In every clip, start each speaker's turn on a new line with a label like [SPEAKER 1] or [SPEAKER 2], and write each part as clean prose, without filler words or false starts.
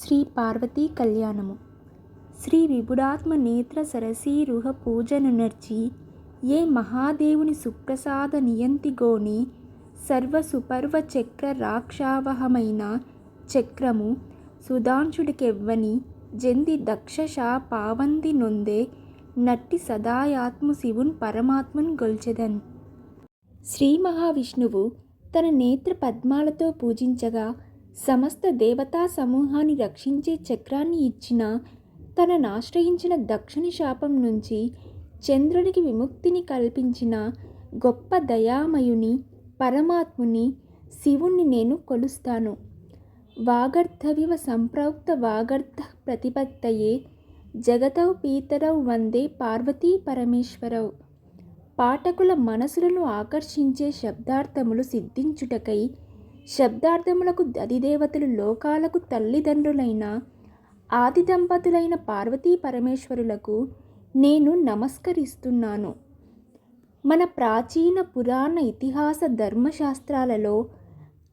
[SPEAKER 1] శ్రీ పార్వతీ కళ్యాణము. శ్రీ విబుడాత్మ నేత్ర సరసీరుహ పూజనునర్చి ఏ మహాదేవుని సుప్రసాద నియంతిగోని సర్వసుపర్వ చక్ర రాక్షావహమైన చక్రము సుధాంశుడికెవ్వని జంది దక్షశా పావంది నొందే నట్టి సదాయాత్ము శివున్ పరమాత్మన్ గొల్చెదన్. శ్రీ మహావిష్ణువు తన నేత్ర పద్మాలతో పూజించగా సమస్త దేవతా సమూహాన్ని రక్షించే చక్రాన్ని ఇచ్చిన తననాశ్రయించిన దక్షుని శాపం నుంచి చంద్రునికి విముక్తిని కల్పించిన గొప్ప దయామయుని పరమాత్ముని శివుణ్ణి నేను కొలుస్తాను. వాగర్థవివ సంప్రౌక్త వాగర్థ ప్రతిపత్తయే జగతౌ పీతరౌ వందే పార్వతీ పరమేశ్వరౌ. పాఠకుల మనసులను ఆకర్షించే శబ్దార్థములు సిద్ధించుటకై శబ్దార్థములకు అధిదేవతలు లోకాలకు తల్లిదండ్రులైన ఆది దంపతులైన పార్వతీ పరమేశ్వరులకు నేను నమస్కరిస్తున్నాను. మన ప్రాచీన పురాణ ఇతిహాస ధర్మశాస్త్రాలలో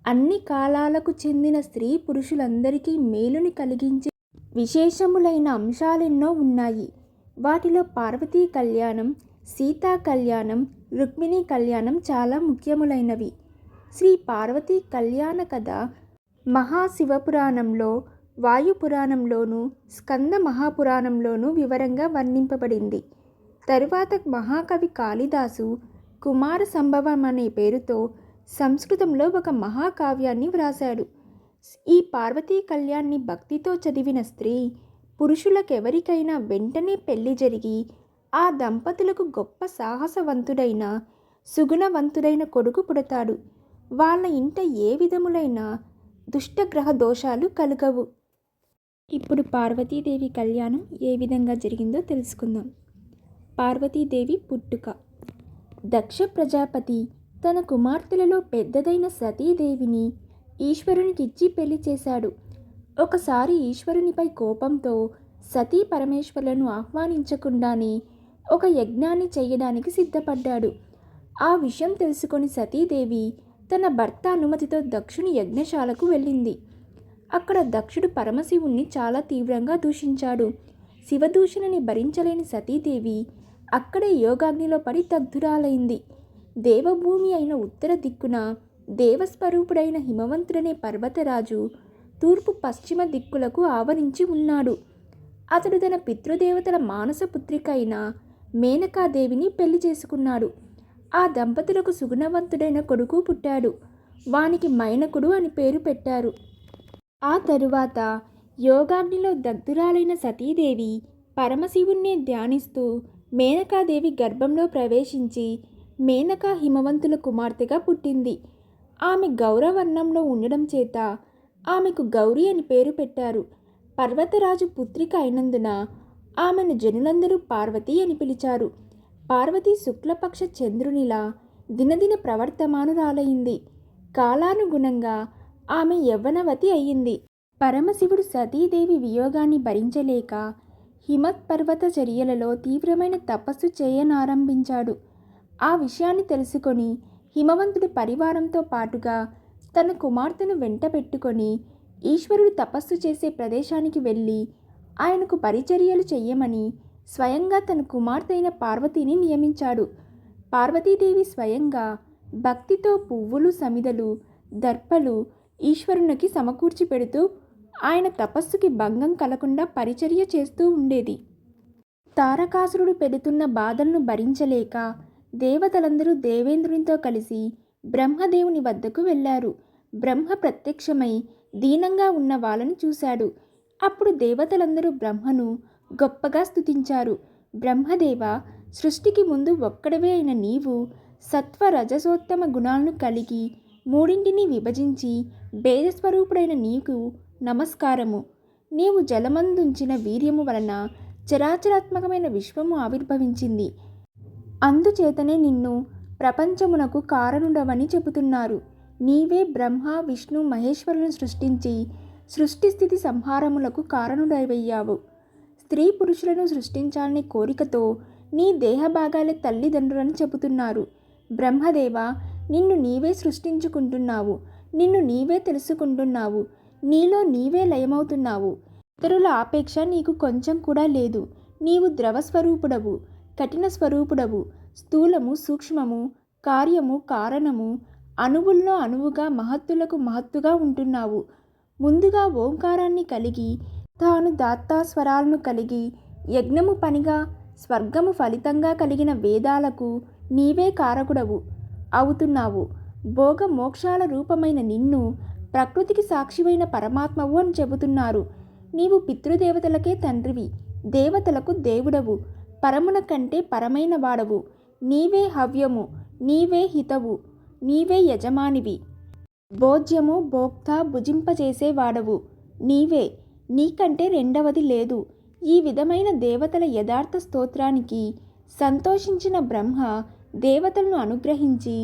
[SPEAKER 1] అన్ని కాలాలకు చెందిన స్త్రీ పురుషులందరికీ మేలుని కలిగించే విశేషములైన అంశాలెన్నో ఉన్నాయి. వాటిలో పార్వతీ కళ్యాణం, సీతా కళ్యాణం, రుక్మిణీ కళ్యాణం చాలా ముఖ్యములైనవి. శ్రీ పార్వతీ కళ్యాణ కథ మహాశివపురాణంలో, వాయుపురాణంలోను, స్కంద మహాపురాణంలోనూ వివరంగా వర్ణింపబడింది. తరువాత మహాకవి కాళిదాసు కుమార సంభవం అనే పేరుతో సంస్కృతంలో ఒక మహాకావ్యాన్ని వ్రాశాడు. ఈ పార్వతీ కళ్యాణ్ణి భక్తితో చదివిన స్త్రీ పురుషులకెవరికైనా వెంటనే పెళ్లి జరిగి ఆ దంపతులకు గొప్ప సాహసవంతుడైన సుగుణవంతుడైన కొడుకు పుడతాడు. వాళ్ళ ఇంట ఏ విధములైన దుష్టగ్రహ దోషాలు కలుగవు. ఇప్పుడు పార్వతీదేవి కళ్యాణం ఏ విధంగా జరిగిందో తెలుసుకుందాం. పార్వతీదేవి పుట్టుక. దక్ష ప్రజాపతి తన కుమార్తెలలో పెద్దదైన సతీదేవిని ఈశ్వరునికిచ్చి పెళ్లి చేశాడు. ఒకసారి ఈశ్వరునిపై కోపంతో సతీ పరమేశ్వరులను ఆహ్వానించకుండానే ఒక యజ్ఞాన్ని చేయడానికి సిద్ధపడ్డాడు. ఆ విషయం తెలుసుకొని సతీదేవి తన భర్త అనుమతితో దక్షుని యజ్ఞశాలకు వెళ్ళింది. అక్కడ దక్షుడు పరమశివుణ్ణి చాలా తీవ్రంగా దూషించాడు. శివదూషణని భరించలేని సతీదేవి అక్కడే యోగాగ్నిలో పడి దగ్ధురాలైంది. దేవభూమి అయిన ఉత్తర దిక్కున దేవస్వరూపుడైన హిమవంతుడనే పర్వతరాజు తూర్పు పశ్చిమ దిక్కులకు ఆవరించి ఉన్నాడు. అతడు తన పితృదేవతల మానసపుత్రిక అయిన మేనకాదేవిని పెళ్లి చేసుకున్నాడు. ఆ దంపతులకు సుగుణవంతుడైన కొడుకు పుట్టాడు. వానికి మైనకుడు అని పేరు పెట్టారు. ఆ తరువాత యోగాగ్నిలో దగ్ధురాలైన సతీదేవి పరమశివుణ్ణి ధ్యానిస్తూ మేనకాదేవి గర్భంలో ప్రవేశించి మేనకా హిమవంతుల కుమార్తెగా పుట్టింది. ఆమె గౌరవర్ణంలో ఉండడం చేత ఆమెకు గౌరీ అని పేరు పెట్టారు. పర్వతరాజు పుత్రిక అయినందున ఆమెను జనులందరూ పార్వతి అని పిలిచారు. పార్వతి శుక్లపక్ష చంద్రునిలా దినదిన ప్రవర్తమానురాలైంది. కాలానుగుణంగా ఆమె యవ్వనవతి అయ్యింది. పరమశివుడు సతీదేవి వియోగాన్ని భరించలేక హిమత్పర్వత చర్యలలో తీవ్రమైన తపస్సు చేయనారంభించాడు. ఆ విషయాన్ని తెలుసుకొని హిమవంతుడి పరివారంతో పాటుగా తన కుమార్తెను వెంట పెట్టుకొని ఈశ్వరుడు తపస్సు చేసే ప్రదేశానికి వెళ్ళి ఆయనకు పరిచర్యలు చెయ్యమని స్వయంగా తన కుమార్తె అయిన పార్వతిని నియమించాడు. పార్వతీదేవి స్వయంగా భక్తితో పువ్వులు, సమిదలు, దర్పలు ఈశ్వరునికి సమకూర్చి పెడుతూ ఆయన తపస్సుకి భంగం కలగకుండా పరిచర్య చేస్తూ ఉండేది. తారకాసురుడు పెడుతున్న బాధలను భరించలేక దేవతలందరూ దేవేంద్రునితో కలిసి బ్రహ్మదేవుని వద్దకు వెళ్ళారు. బ్రహ్మ ప్రత్యక్షమై దీనంగా ఉన్న వాళ్ళని చూశాడు. అప్పుడు దేవతలందరూ బ్రహ్మను గొప్పగా స్తుతించారు. బ్రహ్మదేవ, సృష్టికి ముందు ఒక్కడవే అయిన నీవు సత్వ రజసోత్తమ గుణాలను కలిగి మూడింటిని విభజించి భేదస్వరూపుడైన నీకు నమస్కారము. నీవు జలమందుంచిన వీర్యము వలన చరాచరాత్మకమైన విశ్వము ఆవిర్భవించింది. అందుచేతనే నిన్ను ప్రపంచమునకు కారణుడవని చెబుతున్నారు. నీవే బ్రహ్మ, విష్ణు, మహేశ్వరులను సృష్టించి సృష్టి స్థితి సంహారములకు కారణుడవయ్యావు. స్త్రీ పురుషులను సృష్టించాలనే కోరికతో నీ దేహభాగాలే తల్లిదండ్రులని చెబుతున్నారు. బ్రహ్మదేవ, నిన్ను నీవే సృష్టించుకుంటున్నావు, నిన్ను నీవే తెలుసుకుంటున్నావు. నీలో నీవే లయమవుతున్నావు. ఇతరుల ఆపేక్ష నీకు కొంచెం కూడా లేదు. నీవు ద్రవస్వరూపుడవు, కఠిన స్వరూపుడవు, స్థూలము సూక్ష్మము, కార్యము కారణము, అణువుల్లో అణువుగా మహత్తులకు మహత్తుగా ఉంటున్నావు. ముందుగా ఓంకారాన్ని కలిగి, తాను దాత్తా స్వరాలను కలిగి, యజ్ఞము పనిగా స్వర్గము ఫలితంగా కలిగిన వేదాలకు నీవే కారకుడవు అవుతున్నావు. భోగ మోక్షాల రూపమైన నిన్ను ప్రకృతికి సాక్షివైన పరమాత్మవు అని చెబుతున్నారు. నీవు పితృదేవతలకే తండ్రివి, దేవతలకు దేవుడవు, పరమున కంటే పరమైన వాడవు. నీవే హవ్యము, నీవే హితవు, నీవే యజమానివి. భోజ్యము భోక్త భుజింపజేసేవాడవు నీవే, నీకంటే రెండవది లేదు. ఈ విధమైన దేవతల యథార్థ స్తోత్రానికి సంతోషించిన బ్రహ్మ దేవతలను అనుగ్రహించి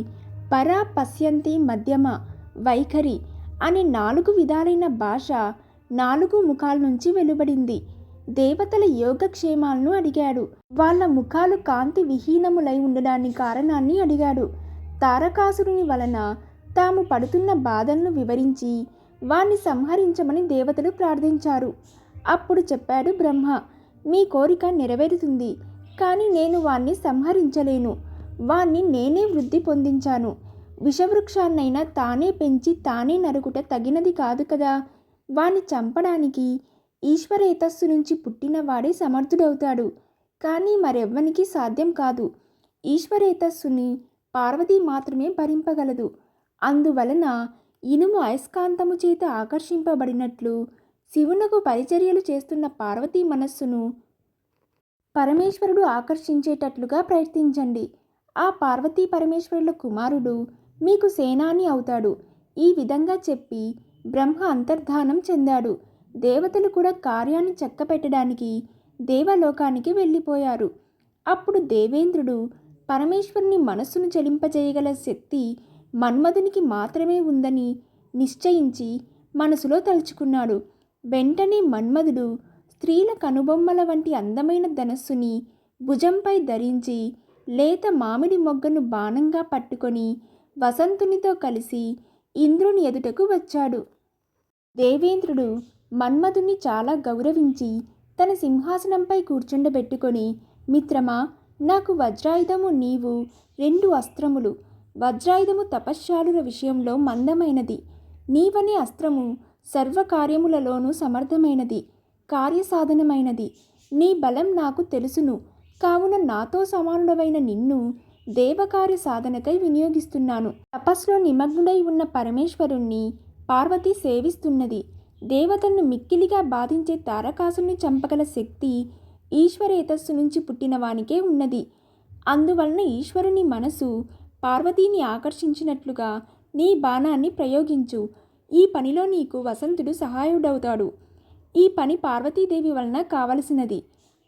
[SPEAKER 1] పరా పశ్యంతి మధ్యమ వైఖరి అనే 4 విధాలైన భాష 4 ముఖాల నుంచి వెలువడింది. దేవతల యోగక్షేమాలను అడిగాడు. వాళ్ళ ముఖాలు కాంతి విహీనములై ఉండడానికి కారణాన్ని అడిగాడు. తారకాసురుని వలన తాము పడుతున్న బాధలను వివరించి వాణ్ణి సంహరించమని దేవతలు ప్రార్థించారు. అప్పుడు చెప్పాడు బ్రహ్మ, మీ కోరిక నెరవేరుతుంది, కానీ నేను వాణ్ణి సంహరించలేను. వాణ్ణి నేనే వృద్ధి పొందించాను. విషవృక్షాన్నైనా తానే పెంచి తానే నరుకుట తగినది కాదు కదా. వాణ్ణి చంపడానికి ఈశ్వరేతస్సు నుంచి పుట్టినవాడే సమర్థుడవుతాడు, కానీ మరెవ్వనికి సాధ్యం కాదు. ఈశ్వరేతస్సుని పార్వతీ మాత్రమే భరింపగలదు. అందువలన ఇనుము అయస్కాంతము చేత ఆకర్షింపబడినట్లు శివునకు పరిచర్యలు చేస్తున్న పార్వతీ మనస్సును పరమేశ్వరుడు ఆకర్షించేటట్లుగా ప్రయత్నించండి. ఆ పార్వతీ పరమేశ్వరుల కుమారుడు మీకు సేనాని అవుతాడు. ఈ విధంగా చెప్పి బ్రహ్మ అంతర్ధానం చెందాడు. దేవతలు కూడా కార్యాన్ని చక్కపెట్టడానికి దేవలోకానికి వెళ్ళిపోయారు. అప్పుడు దేవేంద్రుడు పరమేశ్వరుని మనస్సును చలింపజేయగల శక్తి మన్మధునికి మాత్రమే ఉందని నిశ్చయించి మనసులో తలుచుకున్నాడు. వెంటనే మన్మధుడు స్త్రీల కనుబొమ్మల వంటి అందమైన ధనస్సుని భుజంపై ధరించి లేత మామిడి మొగ్గను బాణంగా పట్టుకొని వసంతునితో కలిసి ఇంద్రుని ఎదుటకు వచ్చాడు. దేవేంద్రుడు మన్మధుని చాలా గౌరవించి తన సింహాసనంపై కూర్చుండబెట్టుకొని, మిత్రమా, నాకు వజ్రాయుధము నీవు 2 అస్త్రములు. వజ్రాయుధము తపశ్శాలుల విషయంలో మందమైనది, నీవనే అస్త్రము సర్వకార్యములలోనూ సమర్థమైనది, కార్యసాధనమైనది. నీ బలం నాకు తెలుసును, కావున నాతో సమానుడవైన నిన్ను దేవకార్య సాధనకై వినియోగిస్తున్నాను. తపస్సులో నిమగ్నుడై ఉన్న పరమేశ్వరుణ్ణి పార్వతి సేవిస్తున్నది. దేవతలను మిక్కిలిగా బాధించే తారకాసుని చంపగల శక్తి ఈశ్వరేతస్సు నుంచి పుట్టిన వానికే ఉన్నది. అందువలన ఈశ్వరుని మనసు పార్వతీని ఆకర్షించినట్లుగా నీ బాణాన్ని ప్రయోగించు. ఈ పనిలో నీకు వసంతుడు సహాయుడవుతాడు. ఈ పని పార్వతీదేవి వలన కావలసినది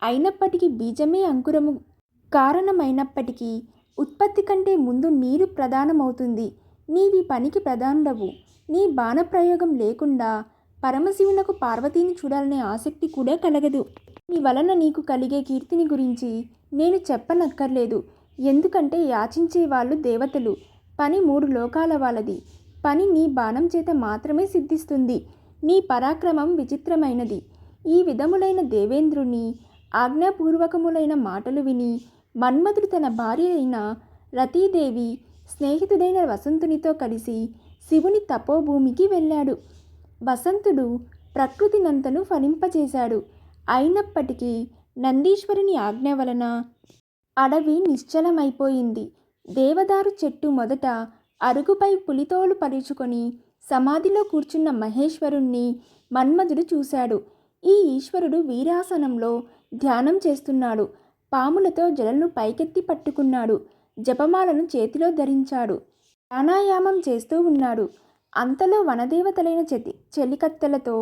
[SPEAKER 1] అయినప్పటికీ బీజమే అంకురము కారణమైనప్పటికీ ఉత్పత్తి కంటే ముందు నీరు ప్రధానమవుతుంది. నీవి పనికి ప్రధానుడవు. నీ బాణప్రయోగం లేకుండా పరమశివునకు పార్వతీని చూడాలనే ఆసక్తి కూడా కలగదు. నీ వలన నీకు కలిగే కీర్తిని గురించి నేను చెప్పనక్కర్లేదు. ఎందుకంటే యాచించే వాళ్ళు దేవతలు, పని 3 లోకాల వాళ్ళది. పని నీ బాణం చేత మాత్రమే సిద్ధిస్తుంది. నీ పరాక్రమం విచిత్రమైనది. ఈ విధములైన దేవేంద్రుని ఆజ్ఞాపూర్వకములైన మాటలు విని మన్మధుడు తన భార్య అయిన రతీదేవి స్నేహితుడైన వసంతునితో కలిసి శివుని తపోభూమికి వెళ్ళాడు. వసంతుడు ప్రకృతినంతను ఫలింపచేశాడు. అయినప్పటికీ నందీశ్వరుని ఆజ్ఞ వలన అడవి నిశ్చలమైపోయింది. దేవదారు చెట్టు మొదట అరుగుపై పులితోలు పరుచుకొని సమాధిలో కూర్చున్న మహేశ్వరుణ్ణి మన్మధుడు చూశాడు. ఈ ఈశ్వరుడు వీరాసనంలో ధ్యానం చేస్తున్నాడు. పాములతో జలను పైకెత్తి పట్టుకున్నాడు. జపమాలను చేతిలో ధరించాడు. ప్రాణాయామం చేస్తూ ఉన్నాడు. అంతలో వనదేవతలైన చెలికత్తెలతో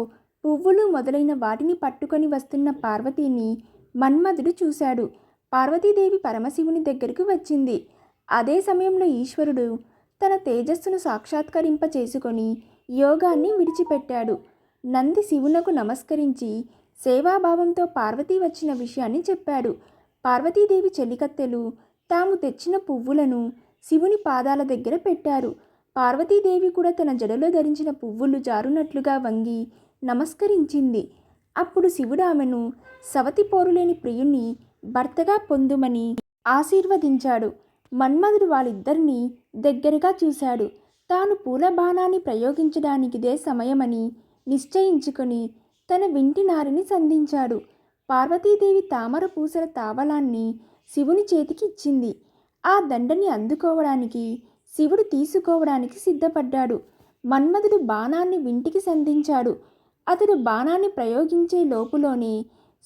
[SPEAKER 1] పువ్వులు మొదలైన వాటిని పట్టుకొని వస్తున్న పార్వతీని మన్మధుడు చూశాడు. పార్వతీదేవి పరమశివుని దగ్గరకు వచ్చింది. అదే సమయంలో ఈశ్వరుడు తన తేజస్సును సాక్షాత్కరింప చేసుకొని యోగాన్ని విడిచిపెట్టాడు. నంది శివునకు నమస్కరించి సేవాభావంతో పార్వతీ వచ్చిన విషయాన్ని చెప్పాడు. పార్వతీదేవి చెలికత్తెలు తాము తెచ్చిన పువ్వులను శివుని పాదాల దగ్గర పెట్టారు. పార్వతీదేవి కూడా తన జడలో ధరించిన పువ్వులు జారునట్లుగా వంగి నమస్కరించింది. అప్పుడు శివుడు ఆమెను సవతి పోరులేని ప్రియుణ్ణి భర్తగా పొందుమని ఆశీర్వదించాడు. మన్మధుడు వాళ్ళిద్దరినీ దగ్గరగా చూశాడు. తాను పూల బాణాన్ని ప్రయోగించడానికిదే సమయమని నిశ్చయించుకొని తన వింటి నారిని సంధించాడు. పార్వతీదేవి తామర పూసల తావలాన్ని శివుని చేతికి ఇచ్చింది. ఆ దండని అందుకోవడానికి శివుడు తీసుకోవడానికి సిద్ధపడ్డాడు. మన్మధుడు బాణాన్ని వింటికి సంధించాడు. అతడు బాణాన్ని ప్రయోగించే లోపులోనే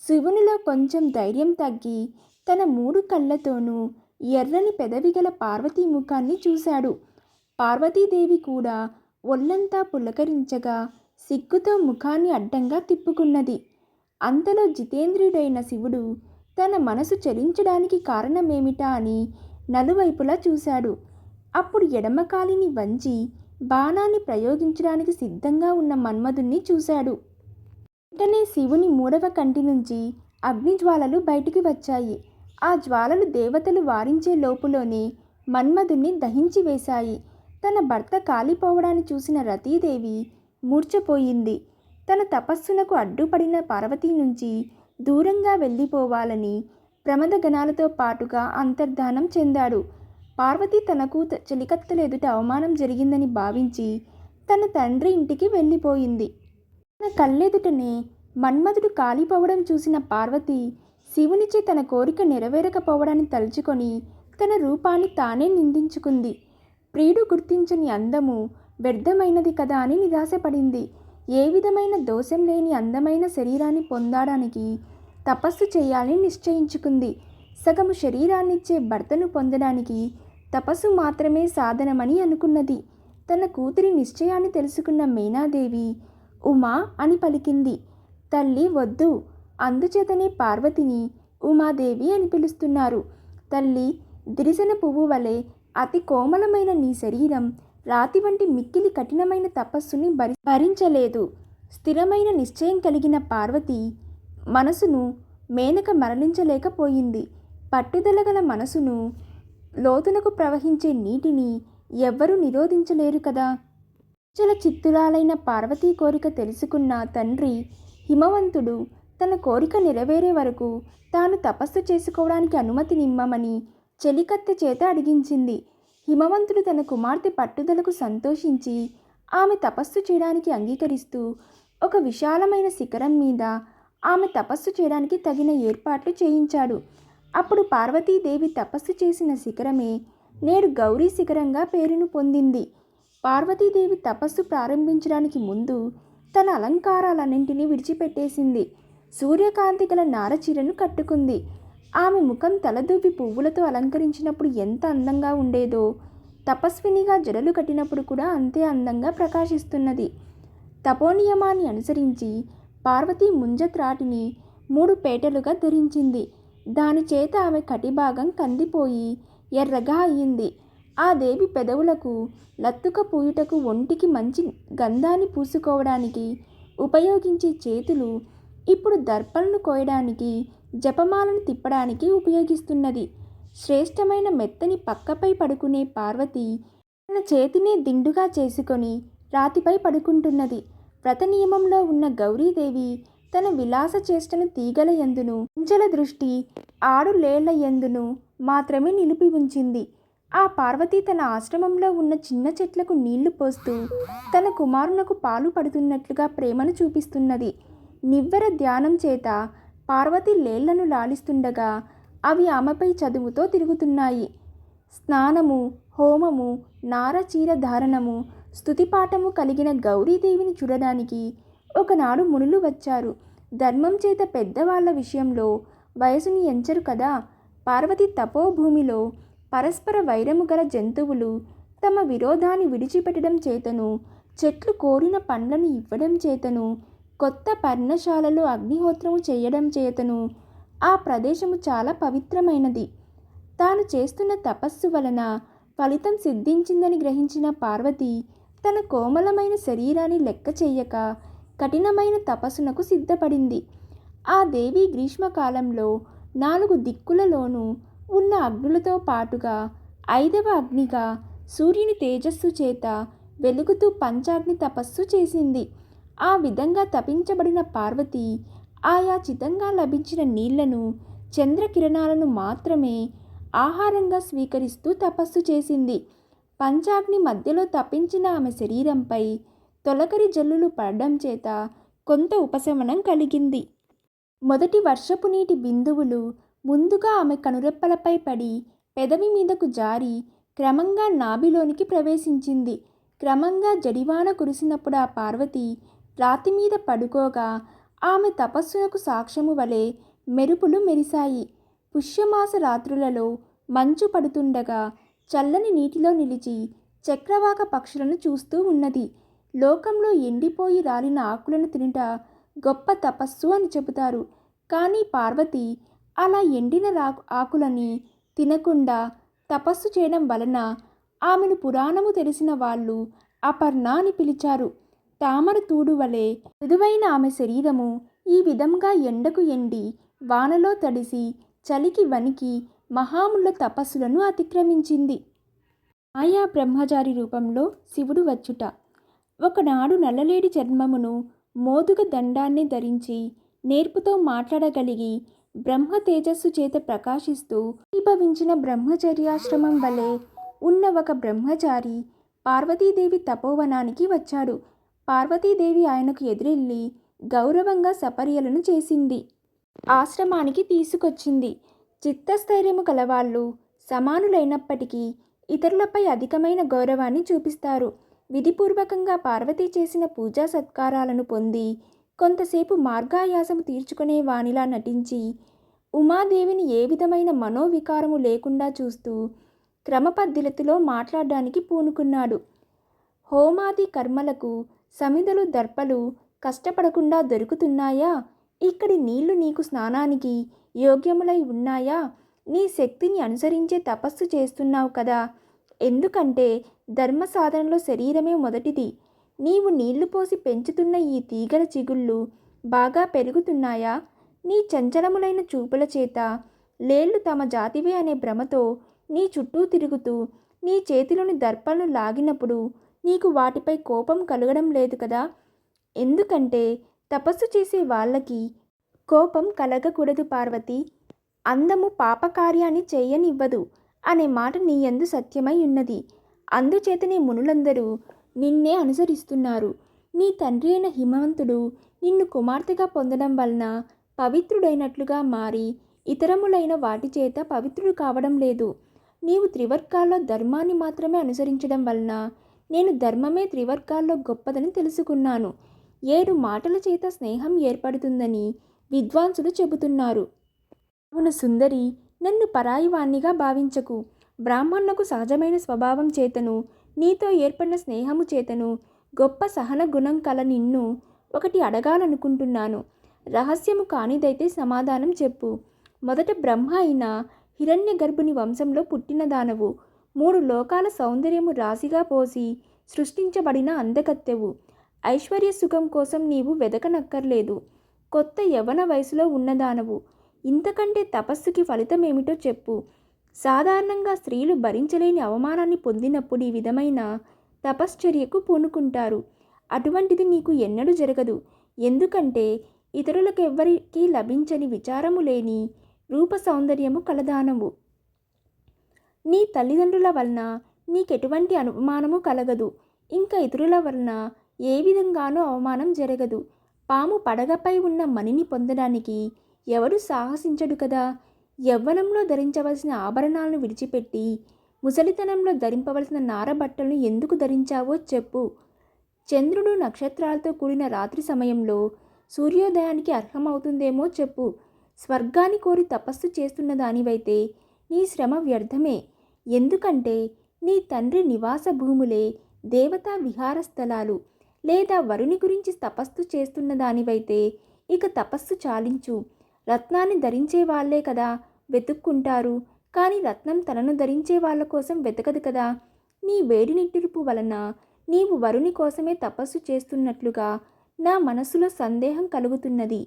[SPEAKER 1] శివునిలో కొంచెం ధైర్యం తగ్గి తన 3 కళ్ళతోనూ ఎర్రని పెదవిగల పార్వతీ ముఖాన్ని చూశాడు. పార్వతీదేవి కూడా ఒళ్ళంతా పులకరించగా సిగ్గుతో ముఖాన్ని అడ్డంగా తిప్పుకున్నది. అంతలో జితేంద్రియుడైన శివుడు తన మనసు చలించడానికి కారణమేమిటా అని నలువైపులా చూశాడు. అప్పుడు ఎడమకాలిని వంచి బాణాన్ని ప్రయోగించడానికి సిద్ధంగా ఉన్న మన్మధుణ్ణి చూశాడు. వెంటనే శివుని 3వ కంటి నుంచి అగ్నిజ్వాలలు బయటికి వచ్చాయి. ఆ జ్వాలలు దేవతలు వారించే లోపులోనే మన్మధుణ్ణి దహించి వేశాయి. తన భర్త కాలిపోవడాన్ని చూసిన రతీదేవి మూర్ఛపోయింది. తన తపస్సునకు అడ్డుపడిన పార్వతీ నుంచి దూరంగా వెళ్ళిపోవాలని ప్రమదగణాలతో పాటుగా అంతర్ధానం చెందాడు. పార్వతి తనకు చెలికత్తెల ఎదుట అవమానం జరిగిందని భావించి తన తండ్రి ఇంటికి వెళ్ళిపోయింది. తన కళ్ళెదుటనే మన్మధుడు కాలిపోవడం చూసిన పార్వతి శివునిచే తన కోరిక నెరవేరకపోవడాన్ని తలుచుకొని తన రూపాన్ని తానే నిందించుకుంది. ప్రియుడు గుర్తించని అందము వ్యర్థమైనది కదా అని నిరాశపడింది. ఏ విధమైన దోషం లేని అందమైన శరీరాన్ని పొందడానికి తపస్సు చేయాలని నిశ్చయించుకుంది. సగము శరీరాన్నిచ్చే భర్తను పొందడానికి తపస్సు మాత్రమే సాధనమని అనుకున్నది. తన కూతురి నిశ్చయాన్ని తెలుసుకున్న మీనాదేవి ఉమా అని పలికింది. తల్లి వద్దు, అందుచేతనే పార్వతిని ఉమాదేవి అని పిలుస్తున్నారు. తల్లి, దిరిసన పువ్వు వలె అతి కోమలమైన నీ శరీరం రాతి వంటి మిక్కిలి కఠినమైన తపస్సుని భరించలేదు. స్థిరమైన నిశ్చయం కలిగిన పార్వతి మనసును మేనక మరలించలేకపోయింది. పట్టుదల గల మనసును లోతునకు ప్రవహించే నీటిని ఎవ్వరూ నిరోధించలేరు కదా. చల చిత్తురాలైన పార్వతీ కోరిక తెలుసుకున్న తండ్రి హిమవంతుడు తన కోరిక నెరవేరే వరకు తాను తపస్సు చేసుకోవడానికి అనుమతినిమ్మమని చెలికత్తె చేత అడిగించింది. హిమవంతుడు తన కుమార్తె పట్టుదలకు సంతోషించి ఆమె తపస్సు చేయడానికి అంగీకరిస్తూ ఒక విశాలమైన శిఖరం మీద ఆమె తపస్సు చేయడానికి తగిన ఏర్పాట్లు చేయించాడు. అప్పుడు పార్వతీదేవి తపస్సు చేసిన శిఖరమే నేడు గౌరీ శిఖరంగా పేరును పొందింది. పార్వతీదేవి తపస్సు ప్రారంభించడానికి ముందు తన అలంకారాలన్నింటినీ విడిచిపెట్టేసింది. సూర్యకాంతి గల నారచీరను కట్టుకుంది. ఆమె ముఖం తలదూపి పువ్వులతో అలంకరించినప్పుడు ఎంత అందంగా ఉండేదో, తపస్వినిగా జడలు కట్టినప్పుడు కూడా అంతే అందంగా ప్రకాశిస్తున్నది. తపోనియమాన్ని అనుసరించి పార్వతీ ముంజత్రాటిని 3 పేటలుగా ధరించింది. దానిచేత ఆమె కటిభాగం కందిపోయి ఎర్రగా అయ్యింది. ఆ దేవి పెదవులకు లత్తుక పూయుటకు ఒంటికి మంచి గంధాన్ని పూసుకోవడానికి ఉపయోగించే చేతులు ఇప్పుడు దర్పలను కోయడానికి జపమాలను తిప్పడానికి ఉపయోగిస్తున్నది. శ్రేష్టమైన మెత్తని పక్కపై పడుకునే పార్వతి తన చేతినే దిండుగా చేసుకొని రాతిపై పడుకుంటున్నది. వ్రత నియమంలో ఉన్న గౌరీదేవి తన విలాస చేష్టను తీగల యందును అంచెల దృష్టి ఆడులేళ్ల యందును మాత్రమే నిలిపి ఉంచింది. ఆ పార్వతి తన ఆశ్రమంలో ఉన్న చిన్న చెట్లకు నీళ్లు పోస్తూ తన కుమారునకు పాలు పడుతున్నట్లుగా ప్రేమను చూపిస్తున్నది. నివ్వెర ధ్యానం చేత పార్వతి లేళ్లను లాలిస్తుండగా అవి ఆమెపై చదువుతో తిరుగుతున్నాయి. స్నానము, హోమము, నారచీర ధారణము, స్తుతిపాఠము కలిగిన గౌరీదేవిని చూడడానికి ఒకనాడు మునులు వచ్చారు. ధర్మం చేత పెద్దవాళ్ల విషయంలో వయసుని ఎంచరు కదా. పార్వతి తపోభూమిలో పరస్పర వైరము గల జంతువులు తమ విరోధాన్ని విడిచిపెట్టడం చేతను, చెట్లు కోరిన పండ్లను ఇవ్వడం చేతను, కొత్త పర్ణశాలలో అగ్నిహోత్రము చేయడం చేతను ఆ ప్రదేశము చాలా పవిత్రమైనది. తాను చేస్తున్న తపస్సు వలన ఫలితం సిద్ధించిందని గ్రహించిన పార్వతి తన కోమలమైన శరీరాన్ని లెక్క చెయ్యక కఠినమైన తపస్సునకు సిద్ధపడింది. ఆ దేవి గ్రీష్మకాలంలో 4 దిక్కులలోనూ ఉన్న అగ్నులతో పాటుగా 5వ అగ్నిగా సూర్యుని తేజస్సు చేత వెలుగుతూ పంచాగ్ని తపస్సు చేసింది. ఆ విధంగా తపించబడిన పార్వతి ఆయా చితంగా లభించిన నీళ్లను, చంద్రకిరణాలను మాత్రమే ఆహారంగా స్వీకరిస్తూ తపస్సు చేసింది. పంచాగ్ని మధ్యలో తపించిన ఆమె శరీరంపై తొలకరి జల్లులు పడడం చేత కొంత ఉపశమనం కలిగింది. మొదటి వర్షపు నీటి బిందువులు ముందుగా ఆమె కనురెప్పలపై పడి పెదవి మీదకు జారి క్రమంగా నాభిలోనికి ప్రవేశించింది. క్రమంగా జడివాన కురిసినప్పుడు ఆ పార్వతి రాతి మీద పడుకోగా ఆమె తపస్సునకు సాక్ష్యము వలె మెరుపులు మెరిశాయి. పుష్యమాస రాత్రులలో మంచు పడుతుండగా చల్లని నీటిలో నిలిచి చక్రవాక పక్షులను చూస్తూ ఉన్నది. లోకంలో ఎండిపోయి రాలిన ఆకులను తినుట గొప్ప తపస్సు అని చెబుతారు. కానీ పార్వతి అలా ఎండిన ఆకులని తినకుండా తపస్సు చేయడం వలన ఆమెను పురాణము తెలిసిన వాళ్ళు అపర్ణ అని పిలిచారు. తామర తూడు వలె మృదువైన ఆమె శరీరము ఈ విధంగా ఎండకు ఎండి, వానలో తడిసి, చలికి వణికి మహాముల తపస్సులను అతిక్రమించింది. ఆయా బ్రహ్మచారి రూపంలో శివుడు వచ్చుట. ఒకనాడు నల్లలేడి చర్మమును, మోదుగ దండాన్ని ధరించి నేర్పుతో మాట్లాడగలిగి బ్రహ్మ తేజస్సు చేత ప్రకాశిస్తూ భవించిన బ్రహ్మచర్యాశ్రమం వలె ఉన్న ఒక బ్రహ్మచారి పార్వతీదేవి తపోవనానికి వచ్చాడు. పార్వతీదేవి ఆయనకు ఎదురెళ్ళి గౌరవంగా సపర్యలను చేసింది. ఆశ్రమానికి తీసుకొచ్చింది. చిత్తస్థైర్యము కలవాళ్ళు సమానులైనప్పటికీ ఇతరులపై అధికమైన గౌరవాన్ని చూపిస్తారు. విధిపూర్వకంగా పార్వతీ చేసిన పూజా సత్కారాలను పొంది కొంతసేపు మార్గాయాసము తీర్చుకునే వానిలా నటించి ఉమాదేవిని ఏ విధమైన మనోవికారము లేకుండా చూస్తూ క్రమపద్ధతిలో మాట్లాడడానికి పూనుకున్నాడు. హోమాది కర్మలకు సమిధలు, దర్పలు కష్టపడకుండా దొరుకుతున్నాయా? ఇక్కడి నీళ్లు నీకు స్నానానికి యోగ్యములై ఉన్నాయా? నీ శక్తిని అనుసరించే తపస్సు చేస్తున్నావు కదా. ఎందుకంటే ధర్మ సాధనలో శరీరమే మొదటిది. నీవు నీళ్లు పోసి పెంచుతున్న ఈ తీగల చిగుళ్ళు బాగా పెరుగుతున్నాయా? నీ చంచలములైన చూపుల చేత లేళ్లు తమ జాతివే అనే భ్రమతో నీ చుట్టూ తిరుగుతూ నీ చేతిలోని దర్పలను లాగినప్పుడు నీకు వాటిపై కోపం కలగడం లేదు కదా. ఎందుకంటే తపస్సు చేసే వాళ్ళకి కోపం కలగకూడదు పార్వతి. అందము పాపకార్యాన్ని చేయనివ్వదు అనే మాట నీ యందు సత్యమై ఉన్నది. అందుచేతనే మునులందరూ నిన్నే అనుసరిస్తున్నారు. నీ తండ్రి అయిన హిమవంతుడు నిన్ను కుమార్తెగా పొందడం వలన పవిత్రుడైనట్లుగా మారి ఇతరములైన వాటి చేత పవిత్రుడు కావడం లేదు. నీవు త్రివర్గాల్లో ధర్మాన్ని మాత్రమే అనుసరించడం వలన నేను ధర్మమే త్రివర్గాల్లో గొప్పదని తెలుసుకున్నాను. 7 మాటల చేత స్నేహం ఏర్పడుతుందని విద్వాంసులు చెబుతున్నారు. అవును సుందరి, నన్ను పరాయివాణ్ణిగా భావించకు. బ్రాహ్మణులకు సహజమైన స్వభావం చేతను, నీతో ఏర్పడిన స్నేహము చేతను గొప్ప సహన గుణం కల నిన్ను ఒకటి అడగాలనుకుంటున్నాను. రహస్యము కానిదైతే సమాధానం చెప్పు. మొదట బ్రహ్మ అయిన హిరణ్య గర్భుని వంశంలో పుట్టిన దానవు. 3 లోకాల సౌందర్యము రాశిగా పోసి సృష్టించబడిన అందకత్తెవు. ఐశ్వర్య సుఖం కోసం నీవు వెదకనక్కర్లేదు. కొత్త యవ్వన వయసులో ఉన్నదానవు. ఇంతకంటే తపస్సుకి ఫలితమేమిటో చెప్పు. సాధారణంగా స్త్రీలు భరించలేని అవమానాన్ని పొందినప్పుడు ఈ విధమైన తపశ్చర్యకు పూనుకుంటారు. అటువంటిది నీకు ఎన్నడూ జరగదు. ఎందుకంటే ఇతరులకెవ్వరికీ లభించని విచారము లేని రూప సౌందర్యము కలదానవు. నీ తల్లిదండ్రుల వలన నీకెటువంటి అవమానము కలగదు. ఇంకా ఇతరుల వలన ఏ విధంగానూ అవమానం జరగదు. పాము పడగపై ఉన్న మణిని పొందడానికి ఎవడు సాహసించడు కదా. యవ్వనంలో ధరించవలసిన ఆభరణాలను విడిచిపెట్టి ముసలితనంలో ధరింపవలసిన నారబట్టలను ఎందుకు ధరించావో చెప్పు. చంద్రుడు నక్షత్రాలతో కూడిన రాత్రి సమయంలో సూర్యోదయానికి అర్హమవుతుందేమో చెప్పు. స్వర్గాన్ని కోరి తపస్సు చేస్తున్న దానివైతే నీ శ్రమ వ్యర్థమే. ఎందుకంటే నీ తండ్రి నివాస భూములే దేవతా విహార స్థలాలు. లేదా వరుని గురించి తపస్సు చేస్తున్న దానివైతే ఇక తపస్సు చాలించు. రత్నాన్ని ధరించే వాళ్లే కదా వెతుక్కుంటారు, కానీ రత్నం తనను ధరించే వాళ్ళ కోసం వెతకదు కదా. నీ వేడి నిట్టూర్పు వలన నీవు వరుని కోసమే తపస్సు చేస్తున్నట్లుగా నా మనసులో సందేహం కలుగుతున్నది.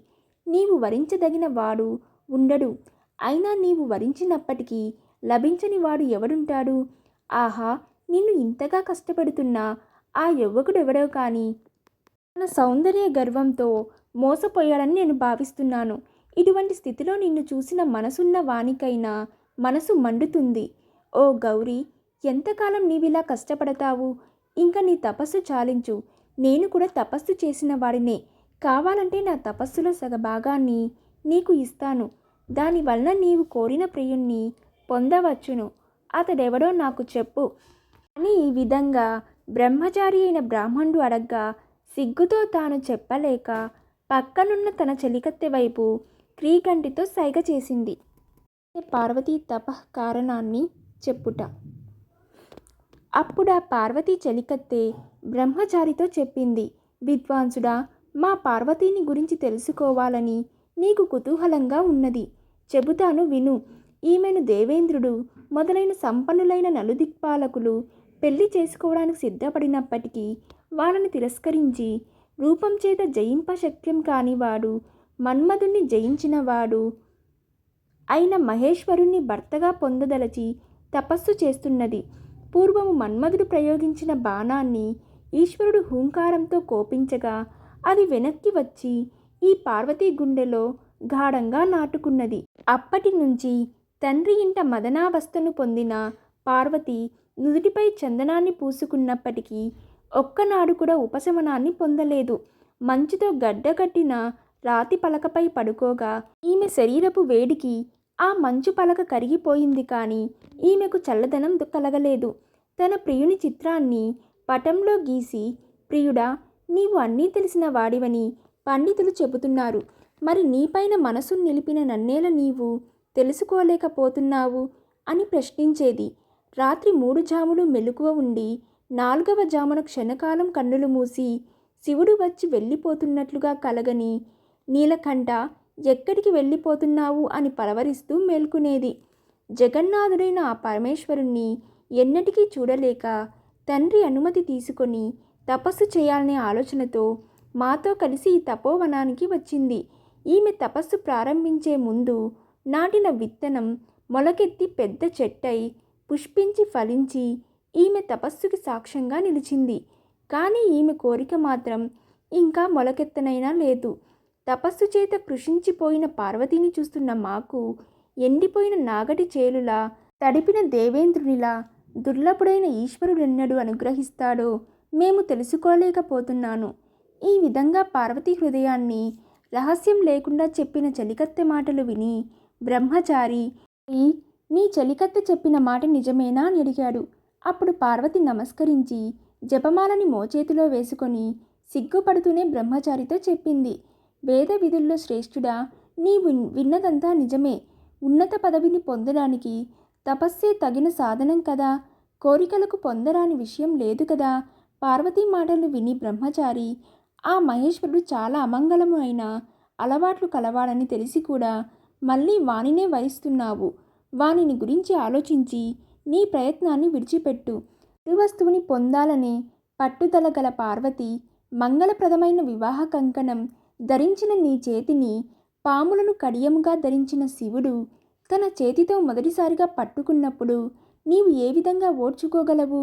[SPEAKER 1] నీవు వరించదగిన వాడు ఉండడు. అయినా నీవు వరించినప్పటికీ లభించని వాడు ఎవడుంటాడు? ఆహా, నిన్ను ఇంతగా కష్టపెడుతున్నా ఆ యువకుడెవడో కానీ తన సౌందర్య గర్వంతో మోసపోయాడని నేను భావిస్తున్నాను. ఇటువంటి స్థితిలో నిన్ను చూసిన మనసున్న వానికైనా మనసు మండుతుంది. ఓ గౌరీ, ఎంతకాలం నీవిలా కష్టపడతావు? ఇంక నీ తపస్సు చాలించు. నేను కూడా తపస్సు చేసిన వాడినే. కావాలంటే నా తపస్సులో సగభాగాన్ని నీకు ఇస్తాను. దానివలన నీవు కోరిన ప్రియుణ్ణి పొందవచ్చును. అతడెవడో నాకు చెప్పు అని ఈ విధంగా బ్రహ్మచారి అయిన బ్రాహ్మణుడు అడగ్గా సిగ్గుతో తాను చెప్పలేక పక్కనున్న తన చెలికత్తె వైపు క్రీగంటితో సైగ చేసింది. పార్వతీ తపః కారణాన్ని చెప్పుట. అప్పుడా పార్వతీ చెలికత్తె బ్రహ్మచారితో చెప్పింది. విద్వాంసుడా, మా పార్వతీని గురించి తెలుసుకోవాలని నీకు కుతూహలంగా ఉన్నది. చెబుతాను విను. ఈమెను దేవేంద్రుడు మొదలైన సంపన్నులైన నలుదిక్పాలకులు పెళ్లి చేసుకోవడానికి సిద్ధపడినప్పటికీ వాళ్ళని తిరస్కరించి రూపం చేత జయింపశక్యం కానివాడు, మన్మధుణ్ణి జయించినవాడు అయిన మహేశ్వరుణ్ణి భర్తగా పొందదలచి తపస్సు చేస్తున్నది. పూర్వము మన్మధుడు ప్రయోగించిన బాణాన్ని ఈశ్వరుడు హూంకారంతో కోపించగా అది వెనక్కి వచ్చి ఈ పార్వతీ గుండెలో గాఢంగా నాటుకున్నది. అప్పటి నుంచి తండ్రి ఇంట మదనావస్థను పొందిన పార్వతి నుదుటిపై చందనాన్ని పూసుకున్నప్పటికీ ఒక్కనాడు కూడా ఉపశమనాన్ని పొందలేదు. మంచుతో గడ్డగట్టిన రాతి పలకపై పడుకోగా ఈమె శరీరపు వేడికి ఆ మంచు పలక కరిగిపోయింది, కానీ ఈమెకు చల్లదనం కలగలేదు. తన ప్రియుని చిత్రాన్ని పటంలో గీసి, ప్రియుడా, నీవు అన్నీ తెలిసిన వాడివని పండితులు చెబుతున్నారు. మరి నీపైన మనసు నిలిపిన నన్నేల నీవు తెలుసుకోలేకపోతున్నావు అని ప్రశ్నించేది. రాత్రి 3 జాములు మెలకువ ఉండి 4వ జామున క్షణకాలం కన్నులు మూసి శివుడు వచ్చి వెళ్ళిపోతున్నట్లుగా కలగని నీలకంఠ, ఎక్కడికి వెళ్ళిపోతున్నావు అని పలవరిస్తూ మేల్కునేది. జగన్నాథుడైన ఆ పరమేశ్వరుణ్ణి ఎన్నటికీ చూడలేక తండ్రి అనుమతి తీసుకొని తపస్సు చేయాలనే ఆలోచనతో మాతో కలిసి ఈ తపోవనానికి వచ్చింది. ఈమె తపస్సు ప్రారంభించే ముందు నాటిన విత్తనం మొలకెత్తి పెద్ద చెట్టై పుష్పించి ఫలించి ఈమె తపస్సుకి సాక్ష్యంగా నిలిచింది. కానీ ఈమె కోరిక మాత్రం ఇంకా మొలకెత్తనైనా లేదు. తపస్సు చేత కృషించిపోయిన పార్వతిని చూస్తున్న మాకు ఎండిపోయిన నాగటి చేలులా, తడిపిన దేవేంద్రునిలా దుర్లభుడైన ఈశ్వరుడెన్నడూ అనుగ్రహిస్తాడో మేము తెలుసుకోలేకపోతున్నాను. ఈ విధంగా పార్వతీ హృదయాన్ని రహస్యం లేకుండా చెప్పిన చెలికత్తె మాటలు విని బ్రహ్మచారి, నీ చెలికత్తె చెప్పిన మాట నిజమేనా అని అడిగాడు. అప్పుడు పార్వతి నమస్కరించి జపమాలని మోచేతిలో వేసుకొని సిగ్గుపడుతూనే బ్రహ్మచారితో చెప్పింది. వేద విధుల్లో శ్రేష్ఠుడా, నీవు విన్నదంతా నిజమే. ఉన్నత పదవిని పొందడానికి తపస్సే తగిన సాధనం కదా. కోరికలకు పొందరాని విషయం లేదు కదా. పార్వతీ మాటలు విని బ్రహ్మచారి, ఆ మహేశ్వరుడు చాలా అమంగళము అయిన అలవాట్లు కలవాడని తెలిసి కూడా మళ్ళీ వానినే వరిస్తున్నావు. వానిని గురించి ఆలోచించి నీ ప్రయత్నాన్ని విడిచిపెట్టు. వస్తువుని పొందాలనే పట్టుదల గల పార్వతి మంగళప్రదమైన వివాహ కంకణం ధరించిన నీ చేతిని పాములను కడియముగా ధరించిన శివుడు తన చేతితో మొదటిసారిగా పట్టుకున్నప్పుడు నీవు ఏ విధంగా ఓర్చుకోగలవు?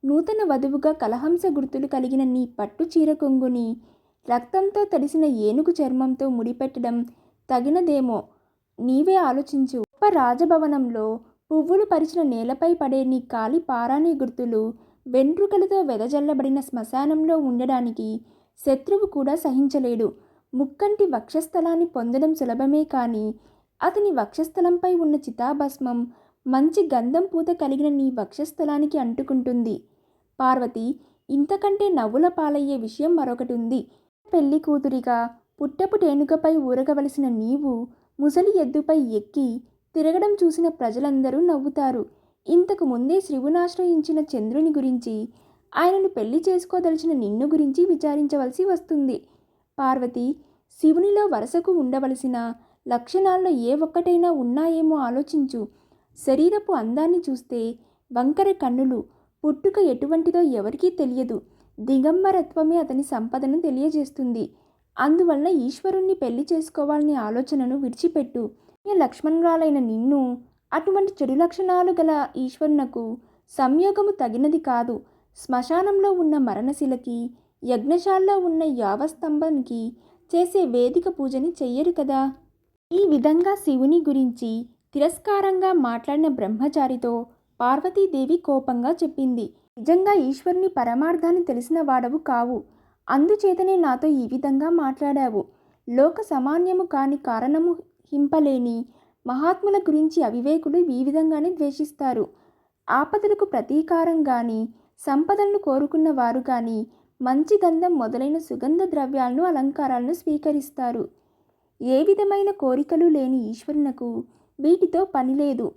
[SPEAKER 1] నూతన వధువుగా కలహంస గుర్తులు కలిగిన నీ పట్టు చీర కొంగుని రక్తంతో తడిసిన ఏనుగు చర్మంతో ముడిపెట్టడం తగినదేమో నీవే ఆలోచించు. గొప్ప రాజభవనంలో పువ్వులు పరిచిన నేలపై పడే నీ కాలి పారాణి గుర్తులు వెంట్రుకలతో వెదజల్లబడిన శ్మశానంలో ఉండడానికి శత్రువు కూడా సహించలేడు. ముక్కంటి వక్షస్థలాన్ని పొందడం సులభమే, కానీ అతని వక్షస్థలంపై ఉన్న చితాభస్మం మంచి గంధం పూత కలిగిన నీ వక్షస్థలానికి అంటుకుంటుంది. పార్వతి, ఇంతకంటే నవ్వుల పాలయ్యే విషయం మరొకటి ఉంది. పెళ్లి కూతురిగా పుట్టపుటేనుకపై ఊరగవలసిన నీవు ముసలి ఎద్దుపై ఎక్కి తిరగడం చూసిన ప్రజలందరూ నవ్వుతారు. ఇంతకు ముందే శివునాశ్రయించిన చంద్రుని గురించి, ఆయనను పెళ్లి చేసుకోదలిచిన నిన్ను గురించి విచారించవలసి వస్తుంది. పార్వతి, శివునిలో వరసకు ఉండవలసిన లక్షణాల్లో ఏ ఒక్కటైనా ఉన్నాయేమో ఆలోచించు. శరీరపు అందాన్ని చూస్తే వంకర కన్నులు, పుట్టుక ఎటువంటిదో ఎవరికీ తెలియదు. దిగంబరత్వమే అతని సంపదను తెలియజేస్తుంది. అందువలన ఈశ్వరుణ్ణి పెళ్లి చేసుకోవాలనే ఆలోచనను విడిచిపెట్టు. లక్ష్మణురాలైన నిన్ను అటువంటి చెడు లక్షణాలు గల ఈశ్వరునకు సంయోగము తగినది కాదు. శ్మశానంలో ఉన్న మరణశిలకి, యజ్ఞశాలలో ఉన్న యావస్తంభానికి చేసే వేదిక పూజని చెయ్యరు కదా. ఈ విధంగా శివుని గురించి తిరస్కారంగా మాట్లాడిన బ్రహ్మచారితో పార్వతీదేవి కోపంగా చెప్పింది, నిజంగా ఈశ్వరుని పరమార్థాన్ని తెలిసిన వాడవు కావు. అందుచేతనే నాతో ఈ విధంగా మాట్లాడావు. లోక సమాన్యము కాని కారణము హింపలేని మహాత్ముల గురించి అవివేకులు ఈ విధంగానే ద్వేషిస్తారు. ఆపదలకు ప్రతీకారం గాని, సంపదలను కోరుకున్న వారు గాని మంచి గంధం మొదలైన సుగంధ ద్రవ్యాలను, అలంకారాలను స్వీకరిస్తారు. ఏ విధమైన కోరికలు లేని ఈశ్వరునకు వీటితో పనిలేదు.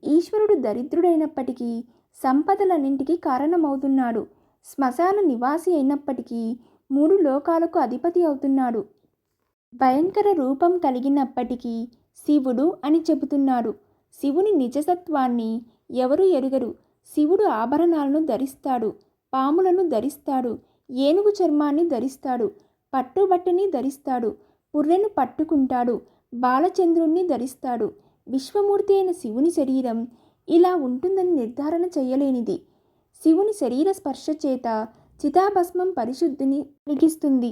[SPEAKER 1] ఈశ్వరుడు దరిద్రుడైనప్పటికీ సంపదలన్నింటికీ కారణమవుతున్నాడు. శ్మశాన నివాసి అయినప్పటికీ 3 లోకాలకు అధిపతి అవుతున్నాడు. భయంకర రూపం కలిగినప్పటికీ శివుడు అని చెబుతున్నాడు. శివుని నిజసత్వాన్ని ఎవరు ఎరుగరు. శివుడు ఆభరణాలను ధరిస్తాడు, పాములను ధరిస్తాడు, ఏనుగు చర్మాన్ని ధరిస్తాడు, పట్టుబట్టని ధరిస్తాడు, పుర్రెను పట్టుకుంటాడు, బాలచంద్రుణ్ణి ధరిస్తాడు. విశ్వమూర్తి అయిన శివుని శరీరం ఇలా ఉంటుందని నిర్ధారణ చేయలేనిది. శివుని శరీర స్పర్శ చేత చితాభస్మం పరిశుద్ధిని కలిగిస్తుంది.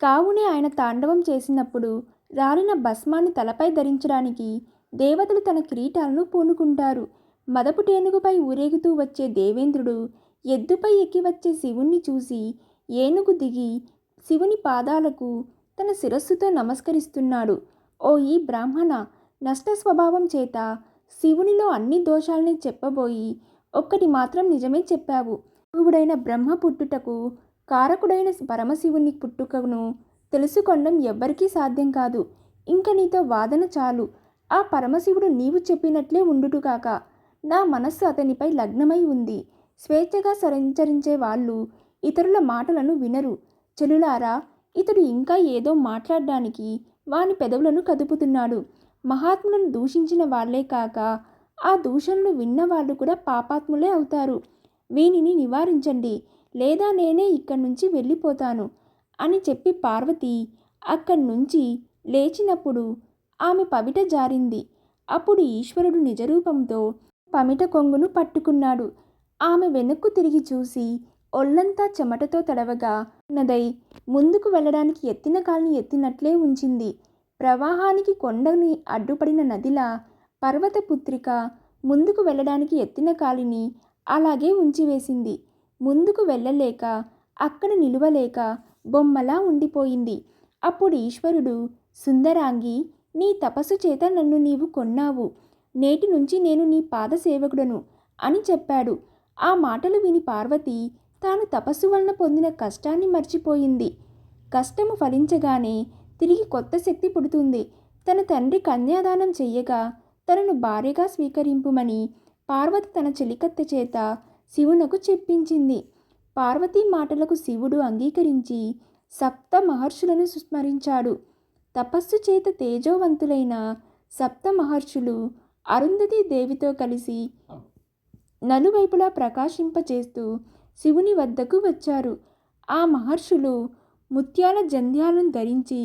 [SPEAKER 1] కావునే ఆయన తాండవం చేసినప్పుడు రాలిన భస్మాన్ని తలపై ధరించడానికి దేవతలు తన కిరీటాలను పూనుకుంటారు. మదపు టేనుగుపై ఊరేగుతూ వచ్చే దేవేంద్రుడు ఎద్దుపై ఎక్కి వచ్చే శివుణ్ణి చూసి ఏనుగు దిగి శివుని పాదాలకు తన శిరస్సుతో నమస్కరిస్తున్నాడు. ఓ ఈ బ్రాహ్మణ, నష్ట స్వభావం చేత శివునిలో అన్ని దోషాలని చెప్పబోయి ఒక్కటి మాత్రం నిజమే చెప్పావు. శివుడైన బ్రహ్మ పుట్టుటకు కారకుడైన పరమశివుని పుట్టుకను తెలుసుకోవడం ఎవ్వరికీ సాధ్యం కాదు. ఇంక నీతో వాదన చాలు. ఆ పరమశివుడు నీవు చెప్పినట్లే ఉండుటుగాక. నా మనస్సు అతనిపై లగ్నమై ఉంది. స్వేచ్ఛగా సంచరించే వాళ్ళు ఇతరుల మాటలను వినరు. చెలులారా, ఇతడు ఇంకా ఏదో మాట్లాడడానికి వాని పెదవులను కదుపుతున్నాడు. మహాత్ములను దూషించిన వాళ్లే కాక ఆ దూషణలు విన్నవాళ్ళు కూడా పాపాత్ములే అవుతారు. వీనిని నివారించండి, లేదా నేనే ఇక్కడి నుంచి వెళ్ళిపోతాను అని చెప్పి పార్వతి అక్కడి నుంచి లేచినప్పుడు ఆమె పవిట జారింది. అప్పుడు ఈశ్వరుడు నిజరూపంతో పమిట కొంగును పట్టుకున్నాడు. ఆమె వెనక్కు తిరిగి చూసి ఒళ్ళంతా చెమటతో తడవగా ఉన్నదై ముందుకు వెళ్ళడానికి ఎత్తిన కాలిని ఎత్తినట్లే ఉంచింది. ప్రవాహానికి కొండని అడ్డుపడిన నదిలా పర్వతపుత్రిక ముందుకు వెళ్ళడానికి ఎత్తిన కాలిని అలాగే ఉంచివేసింది. ముందుకు వెళ్ళలేక, అక్కడ నిలువలేక బొమ్మలా ఉండిపోయింది. అప్పుడు ఈశ్వరుడు, సుందరాంగి, నీ తపస్సు చేత నన్ను నీవు కొన్నావు. నేటి నుంచి నేను నీ పాద సేవకుడను అని చెప్పాడు. ఆ మాటలు విని పార్వతి తాను తపస్సు వలన పొందిన కష్టాన్ని మర్చిపోయింది. కష్టము ఫలించగానే తిరిగి కొత్త శక్తి పుడుతుంది. తన తండ్రి కన్యాదానం చెయ్యగా తనను భార్యగా స్వీకరింపుమని పార్వతి తన చెలికత్తె చేత శివునకు చెప్పించింది. పార్వతీ మాటలకు శివుడు అంగీకరించి సప్త మహర్షులను స్మరించాడు. తపస్సు చేత తేజోవంతులైన సప్త మహర్షులు అరుంధతీ దేవితో కలిసి నలువైపులా ప్రకాశింపచేస్తూ శివుని వద్దకు వచ్చారు. ఆ మహర్షులు ముత్యాల జంధ్యాలను ధరించి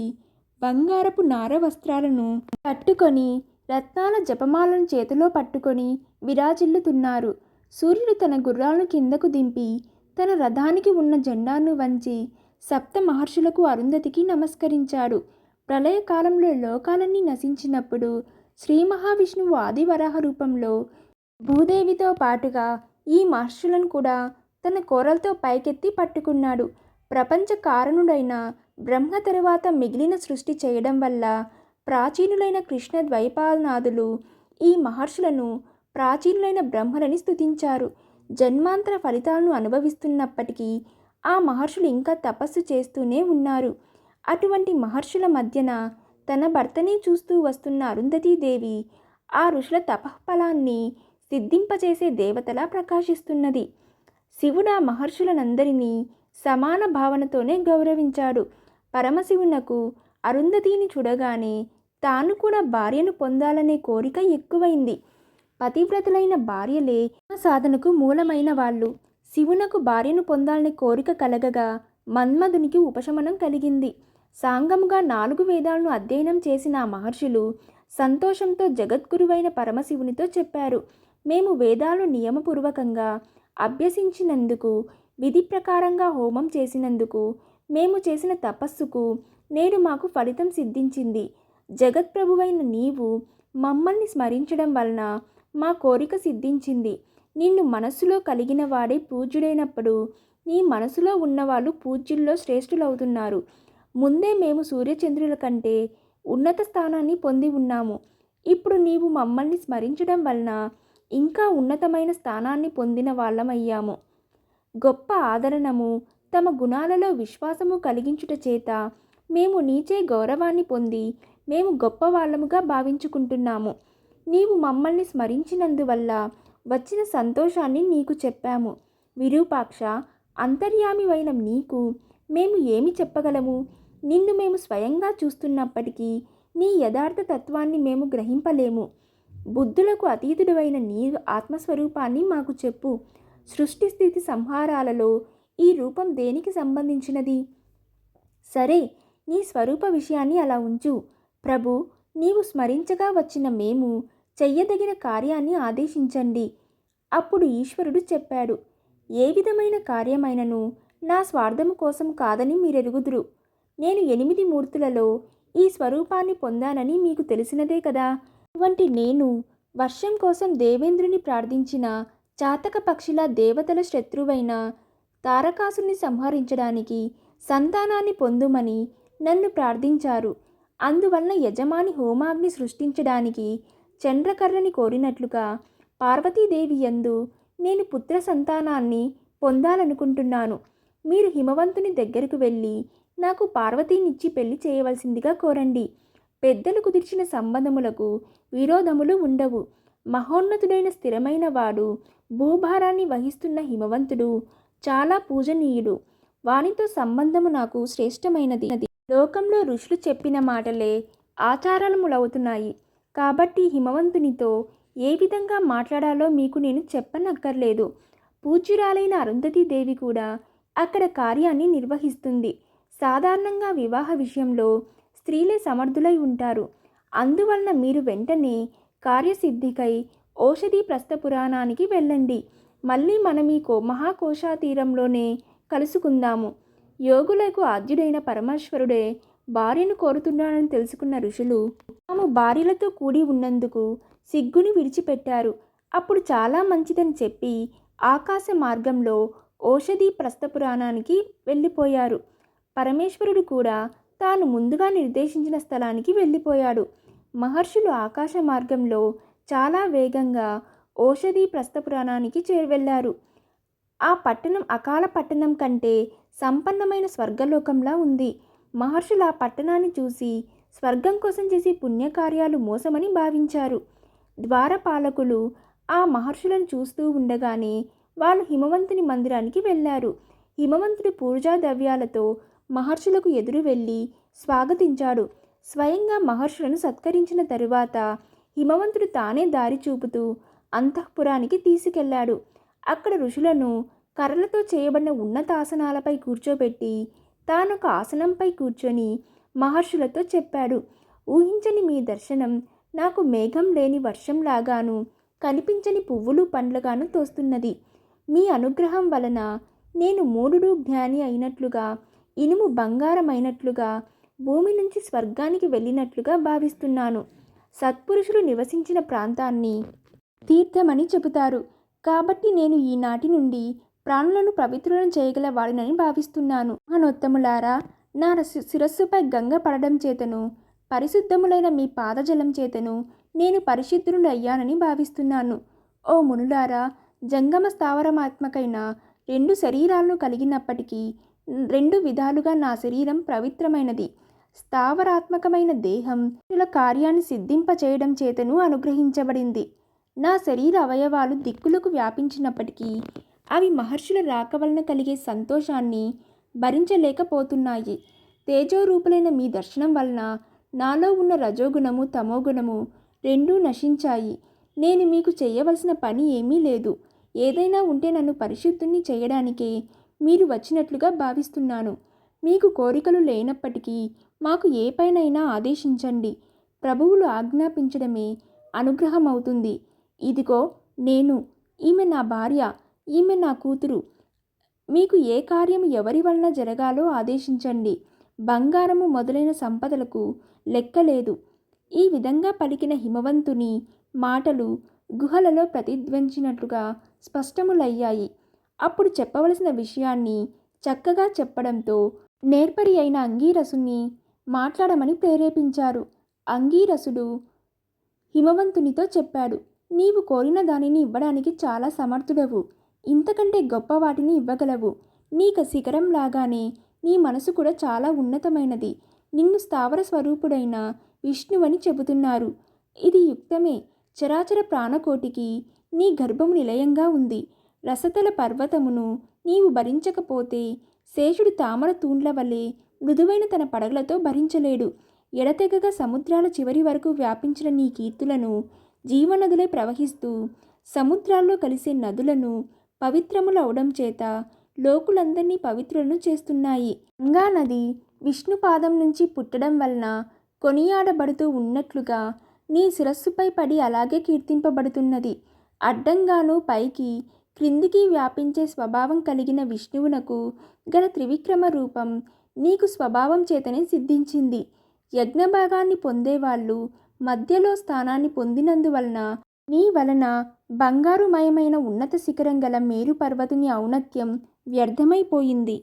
[SPEAKER 1] బంగారపు నార వస్త్రాలను కట్టుకొని రత్నాల జపమాలను చేతిలో పట్టుకొని విరాజిల్లుతున్నారు. సూర్యుడు తన గుర్రాలను కిందకు దింపి తన రథానికి ఉన్న జెండాను వంచి సప్త మహర్షులకు అరుంధతికి నమస్కరించాడు. ప్రళయకాలంలో లోకాలన్నీ నశించినప్పుడు శ్రీ మహావిష్ణువు ఆదివరాహ రూపంలో భూదేవితో పాటుగా ఈ మహర్షులను కూడా తన కోరలతో పైకెత్తి పట్టుకున్నాడు. ప్రపంచ కారణుడైన బ్రహ్మ తరువాత మిగిలిన సృష్టి చేయడం వల్ల ప్రాచీనులైన కృష్ణ ద్వైపాలనాథులు ఈ మహర్షులను ప్రాచీనులైన బ్రహ్మలని స్తుతించారు. జన్మాంతర ఫలితాలను అనుభవిస్తున్నప్పటికీ ఆ మహర్షులు ఇంకా తపస్సు చేస్తూనే ఉన్నారు. అటువంటి మహర్షుల మధ్యన తన భర్తని చూస్తూ వస్తున్న అరుంధతీదేవి ఆ ఋషుల తపఃఫలాన్ని సిద్ధింపచేసే దేవతలా ప్రకాశిస్తున్నది. శివుడు ఆ మహర్షులనందరినీ సమాన భావనతోనే గౌరవించాడు. పరమశివునకు అరుంధతిని చూడగానే తాను కూడా భార్యను పొందాలనే కోరిక ఎక్కువైంది. పతివ్రతులైన భార్యలే సాధనకు మూలమైన వాళ్ళు. శివునకు భార్యను పొందాలనే కోరిక కలగగా మన్మధునికి ఉపశమనం కలిగింది. సాంగముగా 4 వేదాలను అధ్యయనం చేసిన ఆ మహర్షులు సంతోషంతో జగద్గురువైన పరమశివునితో చెప్పారు, మేము వేదాలు నియమపూర్వకంగా అభ్యసించినందుకు, విధి ప్రకారంగా హోమం చేసినందుకు, మేము చేసిన తపస్సుకు నేడు మాకు ఫలితం సిద్ధించింది. జగత్ప్రభువైన నీవు మమ్మల్ని స్మరించడం వలన మా కోరిక సిద్ధించింది. నిన్ను మనస్సులో కలిగిన వాడే పూజ్యుడైనప్పుడు నీ మనసులో ఉన్నవాళ్ళు పూజ్యుల్లో శ్రేష్ఠులవుతున్నారు. ముందే మేము సూర్యచంద్రుల కంటే ఉన్నత స్థానాన్ని పొంది ఉన్నాము. ఇప్పుడు నీవు మమ్మల్ని స్మరించడం వలన ఇంకా ఉన్నతమైన స్థానాన్ని పొందిన వాళ్ళమయ్యాము. గొప్ప ఆదరణము, తమ గుణాలలో విశ్వాసము కలిగించుట చేత మేము నీచే గౌరవాన్ని పొంది మేము గొప్పవాళ్ళముగా భావించుకుంటున్నాము. నీవు మమ్మల్ని స్మరించినందువల్ల వచ్చిన సంతోషాన్ని నీకు చెప్పాము. విరూపాక్ష, అంతర్యామివైన నీకు మేము ఏమి చెప్పగలము? నిన్ను మేము స్వయంగా చూస్తున్నప్పటికీ నీ యథార్థ తత్వాన్ని మేము గ్రహింపలేము. బుద్ధులకు అతీతుడైన నీ ఆత్మస్వరూపాన్ని మాకు చెప్పు. సృష్టి స్థితి సంహారాలలో ఈ రూపం దేనికి సంబంధించినది? సరే, నీ స్వరూప విషయాన్ని అలా ఉంచు. ప్రభు, నీవు స్మరించగా వచ్చిన మేము చెయ్యదగిన కార్యాన్ని ఆదేశించండి. అప్పుడు ఈశ్వరుడు చెప్పాడు, ఏ విధమైన కార్యమైనను నా స్వార్థము కోసం కాదని మీరెరుగుదురు. నేను 8 మూర్తులలో ఈ స్వరూపాన్ని పొందానని మీకు తెలిసినదే కదా. అటువంటి నేను వర్షం కోసం దేవేంద్రుని ప్రార్థించిన చాతక పక్షిలా దేవతల శత్రువైన తారకాసుని సంహరించడానికి సంతానాన్ని పొందుమని నన్ను ప్రార్థించారు. అందువలన యజమాని హోమాగ్ని సృష్టించడానికి చంద్రకర్ణని కోరినట్లుగా పార్వతీదేవి యందు నేను పుత్ర సంతానాన్ని పొందాలనుకుంటున్నాను. మీరు హిమవంతుని దగ్గరకు వెళ్ళి నాకు పార్వతీనిచ్చి పెళ్లి చేయవలసిందిగా కోరండి. పెద్దలు కుదిర్చిన సంబంధములకు విరోధములు ఉండవు. మహోన్నతుడైన స్థిరమైన వాడు, భూభారాన్ని వహిస్తున్న హిమవంతుడు చాలా పూజనీయుడు. వానితో సంబంధము నాకు శ్రేష్టమైనది. లోకంలో ఋషులు చెప్పిన మాటలే ఆచారములవుతున్నాయి. కాబట్టి హిమవంతునితో ఏ విధంగా మాట్లాడాలో మీకు నేను చెప్పనక్కర్లేదు. పూజ్యురాలైన అరుంధతీదేవి కూడా అక్కడ కార్యాన్ని నిర్వహిస్తుంది. సాధారణంగా వివాహ విషయంలో స్త్రీలే సమర్థులై ఉంటారు. అందువలన మీరు వెంటనే కార్యసిద్ధికై ఓషధి ప్రస్థపురాణానికి వెళ్ళండి. మళ్ళీ మనం ఈ మహాకోశాతీరంలోనే కలుసుకుందాము. యోగులకు ఆద్యుడైన పరమేశ్వరుడే భార్యను కోరుతున్నాడని తెలుసుకున్న ఋషులు తాము భార్యలతో కూడి ఉన్నందుకు సిగ్గుని విడిచిపెట్టారు. అప్పుడు చాలా మంచిదని చెప్పి ఆకాశ మార్గంలో ఓషధి ప్రస్థపురాణానికి వెళ్ళిపోయారు. పరమేశ్వరుడు కూడా తాను ముందుగా నిర్దేశించిన స్థలానికి వెళ్ళిపోయాడు. మహర్షులు ఆకాశ మార్గంలో చాలా వేగంగా ఓషధి ప్రస్థపురాణానికి వెళ్ళారు. ఆ పట్టణం అకాల పట్టణం కంటే సంపన్నమైన స్వర్గలోకంలా ఉంది. మహర్షులు ఆ పట్టణాన్ని చూసి స్వర్గం కోసం చేసే పుణ్యకార్యాలు మోసమని భావించారు. ద్వారపాలకులు ఆ మహర్షులను చూస్తూ ఉండగానే వాళ్ళు హిమవంతుని మందిరానికి వెళ్ళారు. హిమవంతుడి పూజా ద్రవ్యాలతో మహర్షులకు ఎదురు వెళ్ళి స్వాగతించాడు. స్వయంగా మహర్షులను సత్కరించిన తరువాత హిమవంతుడు తానే దారి చూపుతూ అంతఃపురానికి తీసుకెళ్లాడు. అక్కడ ఋషులను కర్రలతో చేయబడిన ఉన్నతాసనాలపై కూర్చోబెట్టి తానొక ఆసనంపై కూర్చొని మహర్షులతో చెప్పాడు, ఊహించని మీ దర్శనం నాకు మేఘం లేని వర్షంలాగాను, కనిపించని పువ్వులు పండ్లుగాను తోస్తున్నది. మీ అనుగ్రహం వలన నేను మూఢుడు జ్ఞాని అయినట్లుగా, ఇనుము బంగారమైనట్లుగా, భూమి నుంచి స్వర్గానికి వెళ్ళినట్లుగా భావిస్తున్నాను. సత్పురుషులు నివసించిన ప్రాంతాన్ని తీర్థమని చెబుతారు. కాబట్టి నేను ఈనాటి నుండి ప్రాణులను పవిత్రులను చేయగల వాడినని భావిస్తున్నాను. మహనోత్తములారా, నా శిరస్సుపై గంగ పడడం చేతను, పరిశుద్ధములైన మీ పాదజలం చేతను నేను పరిశుద్ధుని అయ్యానని భావిస్తున్నాను. ఓ మునులారా, జంగమ స్థావరమాత్మకైన 2 శరీరాలను కలిగినప్పటికీ 2 విధాలుగా నా శరీరం పవిత్రమైనది. స్థావరాత్మకమైన దేహం ఇలా కార్యాన్ని సిద్ధింపచేయడం చేతను అనుగ్రహించబడింది. నా శరీర అవయవాలు దిక్కులకు వ్యాపించినప్పటికీ అవి మహర్షుల రాక వలన కలిగే సంతోషాన్ని భరించలేకపోతున్నాయి. తేజోరూపులైన మీ దర్శనం వలన నాలో ఉన్న రజోగుణము తమోగుణము రెండూ నశించాయి. నేను మీకు చేయవలసిన పని ఏమీ లేదు. ఏదైనా ఉంటే నన్ను పరిశుద్ధుణ్ణి చేయడానికే మీరు వచ్చినట్లుగా భావిస్తున్నాను. మీకు కోరికలు లేనప్పటికీ మాకు ఏ పైనైనా ఆదేశించండి. ప్రభువులు ఆజ్ఞాపించడమే అనుగ్రహం అవుతుంది. ఇదిగో నేను, ఈమె నా భార్య, ఈమె నా కూతురు. మీకు ఏ కార్యం ఎవరి వలన జరగాలో ఆదేశించండి. బంగారము మొదలైన సంపదలకు లెక్కలేదు. ఈ విధంగా పలికిన హిమవంతుని మాటలు గుహలలో ప్రతిధ్వనించినట్లుగా స్పష్టములయ్యాయి. అప్పుడు చెప్పవలసిన విషయాన్ని చక్కగా చెప్పడంతో నేర్పరి అయిన అంగీరసుని మాట్లాడమని ప్రేరేపించారు. అంగీరసుడు హిమవంతునితో చెప్పాడు, నీవు కోరిన దానిని ఇవ్వడానికి చాలా సమర్థుడవు. ఇంతకంటే గొప్ప వాటిని ఇవ్వగలవు. నీకు శిఖరం లాగానే నీ మనసు కూడా చాలా ఉన్నతమైనది. నిన్ను స్థావర స్వరూపుడైన విష్ణువని చెబుతున్నారు. ఇది యుక్తమే. చరాచర ప్రాణకోటికి నీ గర్భము నిలయంగా ఉంది. రసతల పర్వతమును నీవు భరించకపోతే శేషుడు తామర తూండ్ల వలె మృదువైన తన పడగలతో భరించలేడు. ఎడతెగక సముద్రాల చివరి వరకు వ్యాపించిన నీ కీర్తులను జీవనదులై ప్రవహిస్తూ సముద్రాల్లో కలిసే నదులను పవిత్రములవడం చేత లోకులందరినీ పవిత్రులను చేస్తున్నాయి. గంగా నది విష్ణు పాదం నుంచి పుట్టడం వలన కొనియాడబడుతూ ఉన్నట్లుగా నీ శిరస్సుపై పడి అలాగే కీర్తింపబడుతున్నది. అడ్డంగాను పైకి క్రిందికి వ్యాపించే స్వభావం కలిగిన విష్ణువునకు గల త్రివిక్రమ రూపం నీకు స్వభావం చేతనే సిద్ధించింది. యజ్ఞభాగాన్ని పొందేవాళ్ళు మధ్యలో స్థానాన్ని పొందినందువలన నీ వలన బంగారుమయమైన ఉన్నత శిఖరం గల మేరు పర్వతుని ఔన్నత్యం వ్యర్థమైపోయింది.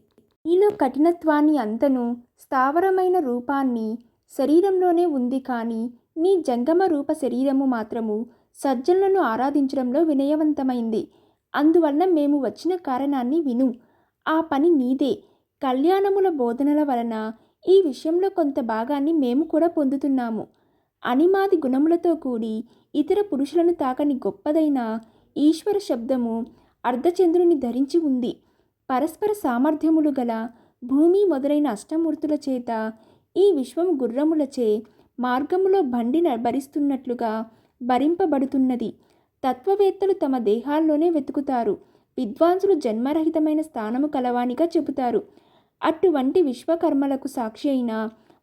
[SPEAKER 1] నీలో కఠినత్వాన్ని అంతను స్థావరమైన రూపాన్ని శరీరంలోనే ఉంది. కానీ నీ జంగమ రూప శరీరము మాత్రము సజ్జనులను ఆరాధించడంలో వినయవంతమైంది. అందువలన మేము వచ్చిన కారణాన్ని విను. ఆ పని నీదే. కళ్యాణముల బోధనల వలన ఈ విషయంలో కొంత భాగాన్ని మేము కూడా పొందుతున్నాము. అనిమాది గుణములతో కూడి ఇతర పురుషులను తాకని గొప్పదైన ఈశ్వర శబ్దము అర్ధచంద్రుని ధరించి ఉంది. పరస్పర సామర్థ్యములు గల భూమి మొదలైన అష్టమూర్తుల చేత ఈ విశ్వం గుర్రములచే మార్గములో బండి భరిస్తున్నట్లుగా భరింపబడుతున్నది. తత్వవేత్తలు తమ దేహాల్లోనే వెతుకుతారు. విద్వాంసులు జన్మరహితమైన స్థానము కలవానిగా చెబుతారు. అటువంటి విశ్వకర్మలకు సాక్షి అయిన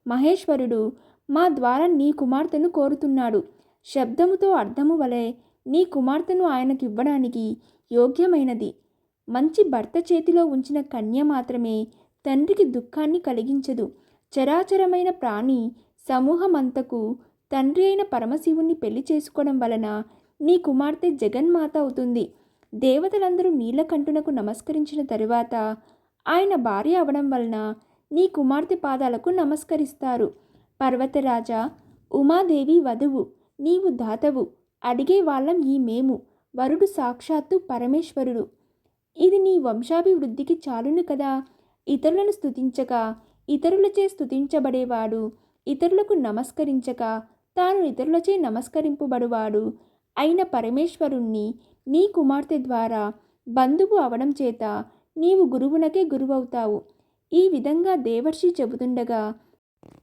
[SPEAKER 1] మహేశ్వరుడు మా ద్వారా నీ కుమార్తెను కోరుతున్నాడు. శబ్దముతో అర్థము వలె నీ కుమార్తెను ఆయనకు ఇవ్వడానికి యోగ్యమైనది. మంచి భర్త చేతిలో ఉంచిన కన్య మాత్రమే తండ్రికి దుఃఖాన్ని కలిగించదు. చరాచరమైన ప్రాణి సమూహమంతకు తండ్రి అయిన పరమశివుణ్ణి పెళ్లి చేసుకోవడం వలన నీ కుమార్తె జగన్మాత అవుతుంది. దేవతలందరూ నీలకంఠునకు నమస్కరించిన తరువాత ఆయన భార్య అవడం వలన నీ కుమార్తె పాదాలకు నమస్కరిస్తారు. పర్వతరాజా, ఉమాదేవి వధువు, నీవు దాతవు. అడిగే వాళ్ళం ఈ మేము. వరుడు సాక్షాత్తు పరమేశ్వరుడు. ఇది నీ వంశాభివృద్ధికి చాలును కదా. ఇతరులను స్తుతించక ఇతరులచే స్తుతించబడేవాడు, ఇతరులకు నమస్కరించక తాను ఇతరులచే నమస్కరింపబడువాడు అయిన పరమేశ్వరుణ్ణి నీ కుమార్తె ద్వారా బంధువు అవడం చేత నీవు గురువునకే గురువవుతావు. ఈ విధంగా దేవర్షి చెబుతుండగా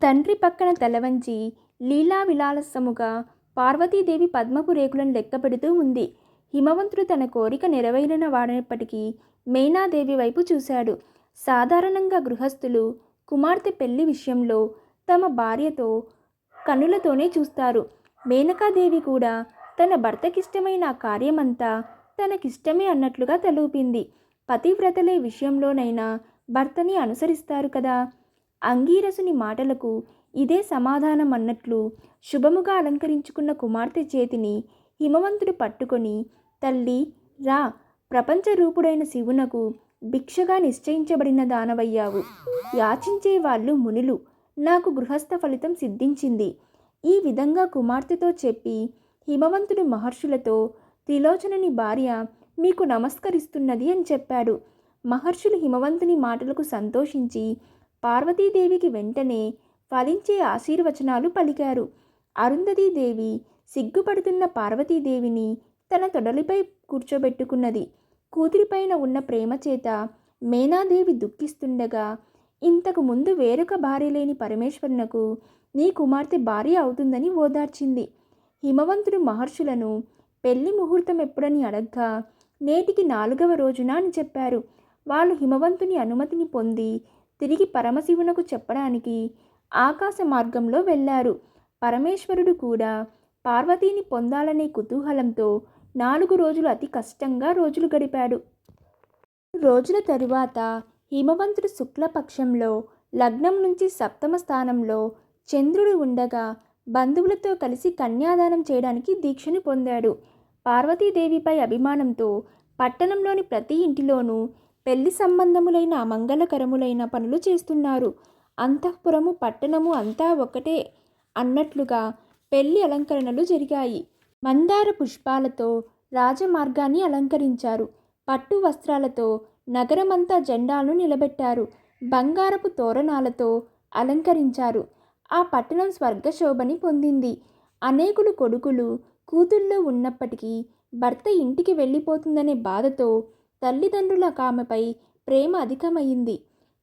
[SPEAKER 1] తండ్రి పక్కన తలవంచి లీలా విలాసముగా పార్వతీదేవి పద్మపు రేకులను లెక్కపెడుతూ ఉంది. హిమవంతుడు తన కోరిక నెరవేరిన వాడైనప్పటికీ మేనాదేవి వైపు చూశాడు. సాధారణంగా గృహస్థులు కుమార్తె పెళ్లి విషయంలో తమ భార్యతో కన్నులతోనే చూస్తారు. మేనకాదేవి కూడా తన భర్తకిష్టమైన ఆ కార్యమంతా తనకిష్టమే అన్నట్లుగా తలూపింది. పతివ్రతలే విషయంలోనైనా భర్తని అనుసరిస్తారు కదా. అంగీరసుని మాటలకు ఇదే సమాధానం అన్నట్లు శుభముగా అలంకరించుకున్న కుమార్తె చేతిని హిమవంతుడు పట్టుకొని, తల్లి రా, ప్రపంచ రూపుడైన శివునకు భిక్షగా నిశ్చయించబడిన దానవయ్యావు. యాచించే వాళ్ళు మునులు. నాకు గృహస్థ ఫలితం సిద్ధించింది. ఈ విధంగా కుమార్తెతో చెప్పి హిమవంతుడు మహర్షులతో, త్రిలోచనుని భార్య మీకు నమస్కరిస్తున్నది అని చెప్పాడు. మహర్షులు హిమవంతుని మాటలకు సంతోషించి పార్వతీదేవికి వెంటనే ఫలించే ఆశీర్వచనాలు పలికారు. అరుంధతీదేవి సిగ్గుపడుతున్న పార్వతీదేవిని తన తొడలిపై కూర్చోబెట్టుకున్నది. కూతురిపైన ఉన్న ప్రేమ చేత మేనాదేవి దుఃఖిస్తుండగా, ఇంతకు ముందు వేరొక భార్య లేని పరమేశ్వరునకు నీ కుమార్తె భార్య అవుతుందని ఓదార్చింది. హిమవంతుడు మహర్షులను పెళ్లి ముహూర్తం ఎప్పుడని అడగ్గా నేటికి 4వ రోజున అని చెప్పారు. వాళ్ళు హిమవంతుని అనుమతిని పొంది తిరిగి పరమశివునకు చెప్పడానికి ఆకాశ మార్గంలో వెళ్ళారు. పరమేశ్వరుడు కూడా పార్వతీని పొందాలనే కుతూహలంతో 4 రోజులు అతి కష్టంగా రోజులు గడిపాడు. రోజుల తరువాత హిమవంతుడు శుక్లపక్షంలో లగ్నం నుంచి సప్తమ స్థానంలో చంద్రుడు ఉండగా బంధువులతో కలిసి కన్యాదానం చేయడానికి దీక్షను పొందాడు. పార్వతీదేవిపై అభిమానంతో పట్టణంలోని ప్రతి ఇంటిలోనూ పెళ్లి సంబంధములైన మంగళకరములైన పనులు చేస్తున్నారు. అంతఃపురము పట్టణము అంతా ఒకటే అన్నట్లుగా పెళ్లి అలంకరణలు జరిగాయి. మందార పుష్పాలతో రాజమార్గాన్ని అలంకరించారు. పట్టు వస్త్రాలతో నగరమంతా జెండాలను నిలబెట్టారు. బంగారపు తోరణాలతో అలంకరించారు. ఆ పట్టణం స్వర్గశోభని పొందింది. అనేకులు కొడుకులు కూతుళ్ళు ఉన్నప్పటికీ భర్త ఇంటికి వెళ్ళిపోతుందనే బాధతో తల్లిదండ్రుల ఆమెపై ప్రేమ అధికమైంది.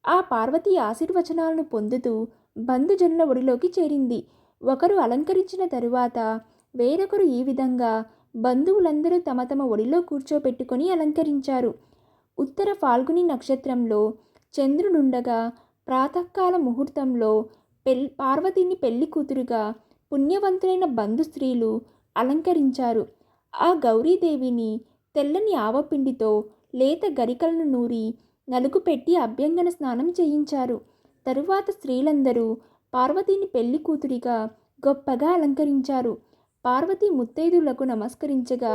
[SPEAKER 1] ఆ పార్వతీ ఆశీర్వచనాలను పొందుతూ బంధుజనుల ఒడిలోకి చేరింది. ఒకరు అలంకరించిన తరువాత వేరొకరు ఈ విధంగా బంధువులందరూ తమ తమ ఒడిలో కూర్చోపెట్టుకొని అలంకరించారు. ఉత్తర ఫాల్గుని నక్షత్రంలో చంద్రుడుండగా ప్రాతకాల ముహూర్తంలో పార్వతిని పెళ్లి కూతురుగా పుణ్యవంతులైన బంధు స్త్రీలు అలంకరించారు. ఆ గౌరీదేవిని తెల్లని ఆవపిండితో లేత గరికలను నూరి నలుగు పెట్టి అభ్యంగన స్నానం చేయించారు. తరువాత స్త్రీలందరూ పార్వతిని పెళ్లి కూతురిగా గొప్పగా అలంకరించారు. పార్వతి ముత్తైదులకు నమస్కరించగా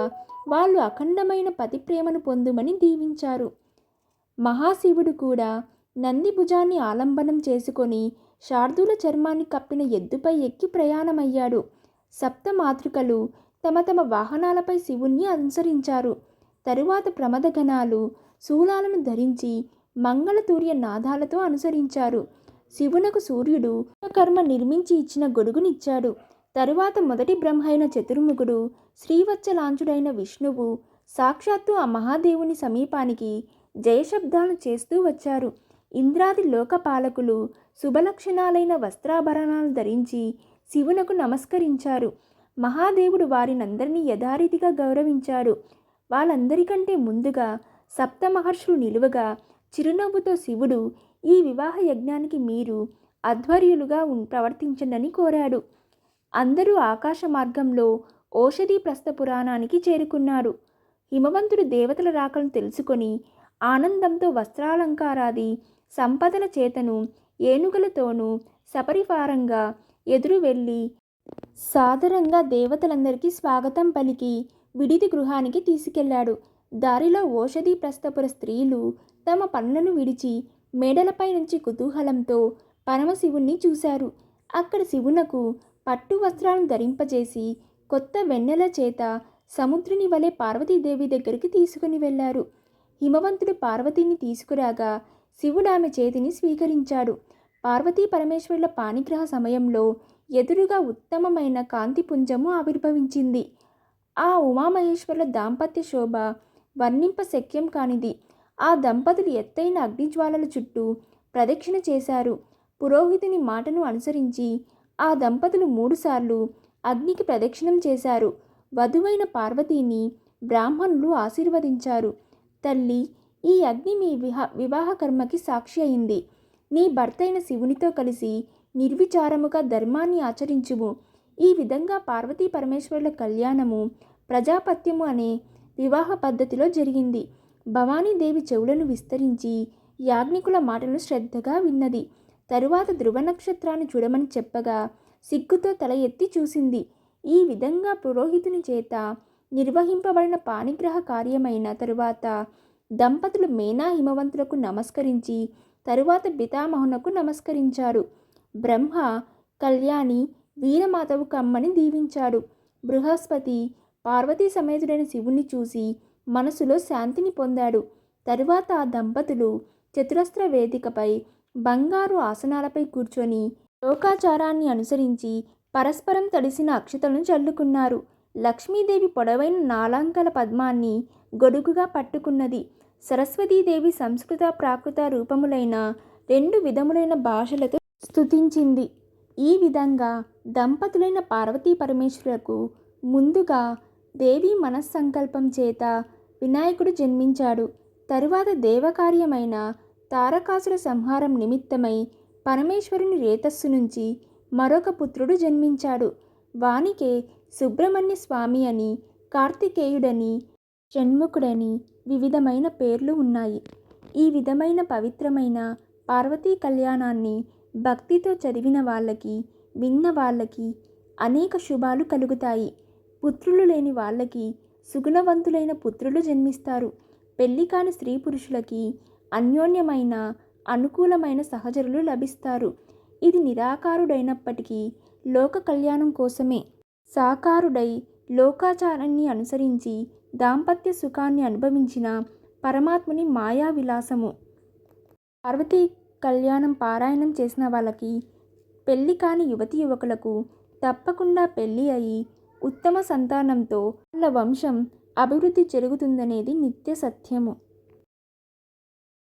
[SPEAKER 1] వాళ్ళు అఖండమైన పతి ప్రేమను పొందుమని దీవించారు. మహాశివుడు కూడా నంది భుజాన్ని ఆలంబనం చేసుకొని శార్దూల చర్మాన్ని కప్పిన ఎద్దుపై ఎక్కి ప్రయాణమయ్యాడు. సప్తమాతృకలు తమ తమ వాహనాలపై శివుణ్ణి అనుసరించారు. తరువాత ప్రమదగణాలు శూలాలను ధరించి మంగళతూర్య నాదాలతో అనుసరించారు. శివునకు సూర్యుడు కర్మ నిర్మించి ఇచ్చిన గొడుగునిచ్చాడు. తరువాత మొదటి బ్రహ్మ అయిన చతుర్ముఖుడు శ్రీవత్సలాంచుడైన విష్ణువు సాక్షాత్తు ఆ మహాదేవుని సమీపానికి జయశబ్దాలు చేస్తూ వచ్చారు. ఇంద్రాది లోకపాలకులు శుభలక్షణాలైన వస్త్రాభరణాలు ధరించి శివునకు నమస్కరించారు. మహాదేవుడు వారినందరినీ యథారీతిగా గౌరవించాడు. వాళ్ళందరికంటే ముందుగా సప్తమహర్షులు నిలువగా చిరునవ్వుతో శివుడు ఈ వివాహ యజ్ఞానికి మీరు అధ్వర్యులుగా ప్రవర్తించండి కోరాడు. అందరూ ఆకాశ మార్గంలో ఓషధీ ప్రస్థ పురాణానికి చేరుకున్నారు. హిమవంతుడు దేవతల రాకలను తెలుసుకొని ఆనందంతో వస్త్రాలంకారాది సంపదల చేతను ఏనుగులతోనూ సపరివారంగా ఎదురు వెళ్ళి సాదరంగా దేవతలందరికీ స్వాగతం పలికి విడిది గృహానికి తీసుకెళ్లాడు. దారిలో ఓషధీ ప్రస్థపుర స్త్రీలు తమ పనులను విడిచి మేడలపై నుంచి కుతూహలంతో పరమశివుణ్ణి చూశారు. అక్కడ శివునకు పట్టు వస్త్రాలను ధరింపజేసి కొత్త వెన్నెల చేత సముద్రుని వలె పార్వతీదేవి దగ్గరికి తీసుకుని వెళ్ళారు. హిమవంతుడు పార్వతిని తీసుకురాగా శివుడు ఆమె చేతిని స్వీకరించాడు. పార్వతీ పరమేశ్వరుల పాణిగ్రహ సమయంలో ఎదురుగా ఉత్తమమైన కాంతిపుంజము ఆవిర్భవించింది. ఆ ఉమామహేశ్వరుల దాంపత్య శోభ వర్ణింప శక్యం కానిది. ఆ దంపతులు ఎత్తైన అగ్నిజ్వాలల చుట్టూ ప్రదక్షిణ చేశారు. పురోహితుని మాటను అనుసరించి ఆ దంపతులు 3 సార్లు అగ్నికి ప్రదక్షిణం చేశారు. వధువైన పార్వతిని బ్రాహ్మణులు ఆశీర్వదించారు. తల్లి, ఈ అగ్ని మీ వివాహ కర్మకి సాక్షి అయింది. నీ భర్తైన శివునితో కలిసి నిర్విచారముగా ధర్మాన్ని ఆచరించుము. ఈ విధంగా పార్వతీ పరమేశ్వరుల కళ్యాణము ప్రజాపత్యము అనే వివాహ పద్ధతిలో జరిగింది. భవానీదేవి చెవులను విస్తరించి యాజ్ఞికుల మాటలను శ్రద్ధగా విన్నది. తరువాత ధ్రువ నక్షత్రాన్ని చూడమని చెప్పగా సిగ్గుతో తల ఎత్తి చూసింది. ఈ విధంగా పురోహితుని చేత నిర్వహింపబడిన పాణిగ్రహ కార్యమైన తరువాత దంపతులు మేనా హిమవంతులకు నమస్కరించి తరువాత పితామహునకు నమస్కరించారు. బ్రహ్మ కళ్యాణి వీరమాతవు కమ్మని దీవించాడు. బృహస్పతి పార్వతీ సమేతుడైన శివుణ్ణి చూసి మనసులో శాంతిని పొందాడు. తరువాత ఆ దంపతులు చతురస్ర వేదికపై బంగారు ఆసనాలపై కూర్చొని లోకాచారాన్ని అనుసరించి పరస్పరం తడిసిన అక్షతలను చల్లుకున్నారు. లక్ష్మీదేవి పొడవైన 4 అంకెల పద్మాన్ని గొడుగుగా పట్టుకున్నది. సరస్వతీదేవి సంస్కృత ప్రాకృత రూపములైన 2 విధములైన భాషలతో స్తుతించింది. ఈ విధంగా దంపతులైన పార్వతీ పరమేశ్వరులకు ముందుగా దేవి మనస్సంకల్పం చేత వినాయకుడు జన్మించాడు. తరువాత దేవకార్యమైన తారకాసుర సంహారం నిమిత్తమై పరమేశ్వరుని రేతస్సు నుంచి మరొక పుత్రుడు జన్మించాడు. వానికే సుబ్రహ్మణ్య స్వామి అని కార్తికేయుడని, షణ్ముఖుడని వివిధమైన పేర్లు ఉన్నాయి. ఈ విధమైన పవిత్రమైన పార్వతీ కళ్యాణాన్ని భక్తితో చదివిన వాళ్ళకి, విన్న వాళ్ళకి అనేక శుభాలు కలుగుతాయి. పుత్రులు లేని వాళ్ళకి సుగుణవంతులైన పుత్రులు జన్మిస్తారు. పెళ్లి కాని స్త్రీ పురుషులకి అన్యోన్యమైన అనుకూలమైన సహచరులు లభిస్తారు. ఇది నిరాకారుడైనప్పటికీ లోక కళ్యాణం కోసమే. సాకారుడై లోకాచారాన్ని అనుసరించి దాంపత్య సుఖాన్ని అనుభవించిన పరమాత్ముని మాయా విలాసము. పార్వతీ కళ్యాణం పారాయణం చేసిన వాళ్ళకి, పెళ్లి కాని యువతి యువకులకు తప్పకుండా పెళ్లి అయి ఉత్తమ సంతానంతో వాళ్ళ వంశం అభివృద్ధి జరుగుతుందనేది నిత్య సత్యము.